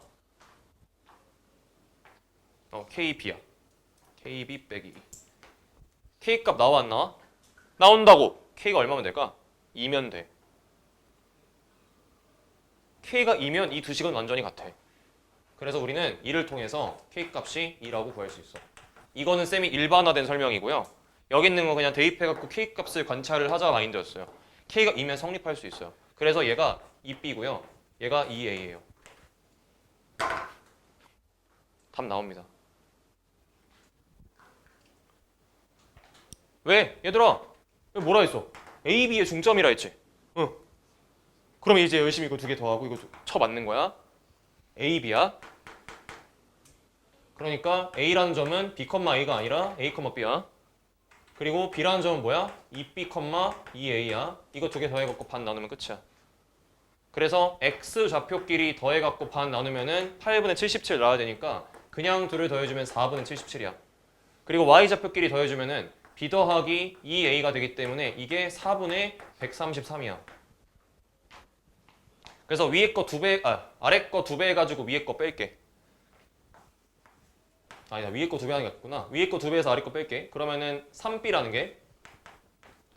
kb야. kb 빼기 2. k 값 나와 안 나와? 나온다고. k가 얼마면 될까? 2면 돼. k가 2면 이 두 식은 완전히 같아. 그래서 우리는 이를 통해서 k 값이 2라고 구할 수 있어. 이거는 쌤이 일반화된 설명이고요. 여기 있는 거 그냥 대입해갖고 k 값을 관찰을 하자 마인드였어요. k가 2면 성립할 수 있어요. 그래서 얘가 2b고요. 얘가 2a예요. 답 나옵니다. 왜? 얘들아, 뭐라 했어? a, b의 중점이라 했지? 응. 그럼 이제 열심히 이거 두 개 더하고 이거 쳐 맞는 거야. a, b야. 그러니까 a라는 점은 b, a가 아니라 a, b야. 그리고 b라는 점은 뭐야? 2b, 2a야. 이거 두 개 더해갖고 반 나누면 끝이야. 그래서 x 좌표끼리 더해갖고 반 나누면은 8분의 77 나와야 되니까 그냥 둘을 더해주면 4분의 77이야. 그리고 y 좌표끼리 더해주면은 b 더하기 2a가 되기 때문에 이게 4분의 133이야. 그래서 위에 거 2배, 아래 거 2배 해가지고 위에 거 뺄게. 아니다, 위에 거 2배 하는 게 있구나. 위에 거 2배에서 아래 거 뺄게. 그러면은 3b라는 게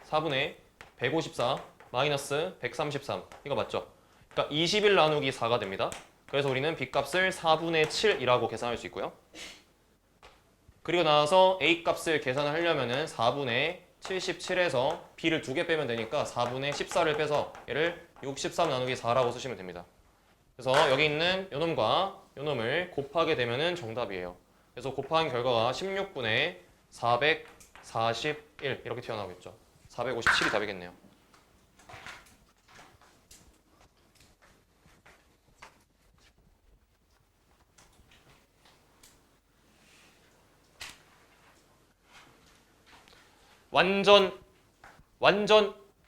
4분의 154 마이너스 133. 이거 맞죠? 그러니까 21 나누기 4가 됩니다. 그래서 우리는 b 값을 4분의 7이라고 계산할 수 있고요. 그리고 나와서 a 값을 계산을 하려면은 4분의 77에서 b를 2개 빼면 되니까 4분의 14를 빼서 얘를 63 나누기 4라고 쓰시면 됩니다. 그래서 여기 있는 요놈과 요놈을 곱하게 되면은 정답이에요. 그래서 곱한 결과가 16분의 441 이렇게 튀어나오겠죠. 457이 답이겠네요. 완전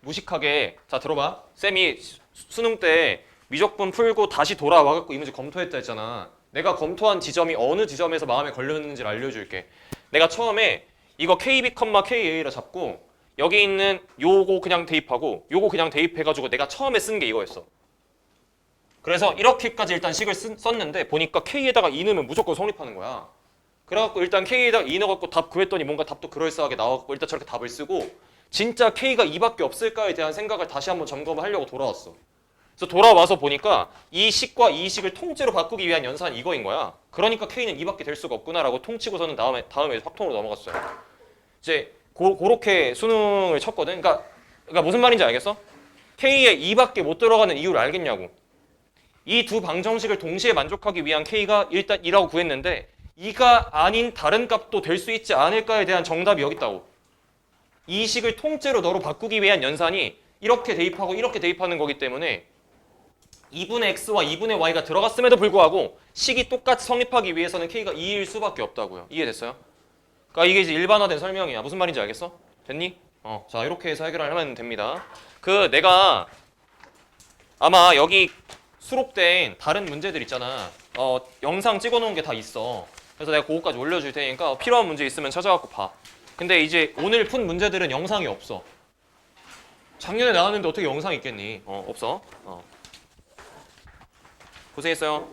무식하게. 자, 들어봐. 쌤이 수능 때 미적분 풀고 다시 돌아와갖고 이 문제 검토했다 했잖아. 내가 검토한 지점이 어느 지점에서 마음에 걸렸는지를 알려줄게. 내가 처음에 이거 KB, KA라 잡고 여기 있는 요거 그냥 대입하고 요거 그냥 대입해가지고 내가 처음에 쓴 게 이거였어. 그래서 이렇게까지 일단 식을 썼는데 보니까 K에다가 2 넣으면 무조건 성립하는 거야. 그래갖고 일단 K에다가 2 넣어갖고 답 구했더니 뭔가 답도 그럴싸하게 나와갖고 일단 저렇게 답을 쓰고 진짜 K가 2밖에 없을까에 대한 생각을 다시 한번 점검을 하려고 돌아왔어. 그래서 돌아와서 보니까 이 식과 이 식을 통째로 바꾸기 위한 연산이 이거인 거야. 그러니까 K는 2밖에 될 수가 없구나라고 통치고서는 다음에 확통으로 넘어갔어요. 이제 그렇게 수능을 쳤거든. 그러니까 무슨 말인지 알겠어? K에 2밖에 못 들어가는 이유를 알겠냐고. 이 두 방정식을 동시에 만족하기 위한 K가 일단 2라고 구했는데 2가 아닌 다른 값도 될 수 있지 않을까에 대한 정답이 여기 있다고. 이 식을 통째로 너로 바꾸기 위한 연산이 이렇게 대입하고 이렇게 대입하는 거기 때문에 2분의 x와 2분의 y가 들어갔음에도 불구하고 식이 똑같이 성립하기 위해서는 k가 2일 수밖에 없다고요. 이해됐어요? 그러니까 이게 이제 일반화된 설명이야. 무슨 말인지 알겠어? 됐니? 자, 이렇게 해서 해결하면 됩니다. 내가 아마 여기 수록된 다른 문제들 있잖아. 영상 찍어놓은 게 다 있어. 그래서 내가 그거까지 올려줄 테니까 필요한 문제 있으면 찾아갖고 봐. 근데 이제 오늘 푼 문제들은 영상이 없어. 작년에 나왔는데 어떻게 영상이 있겠니? 없어. 고생했어요.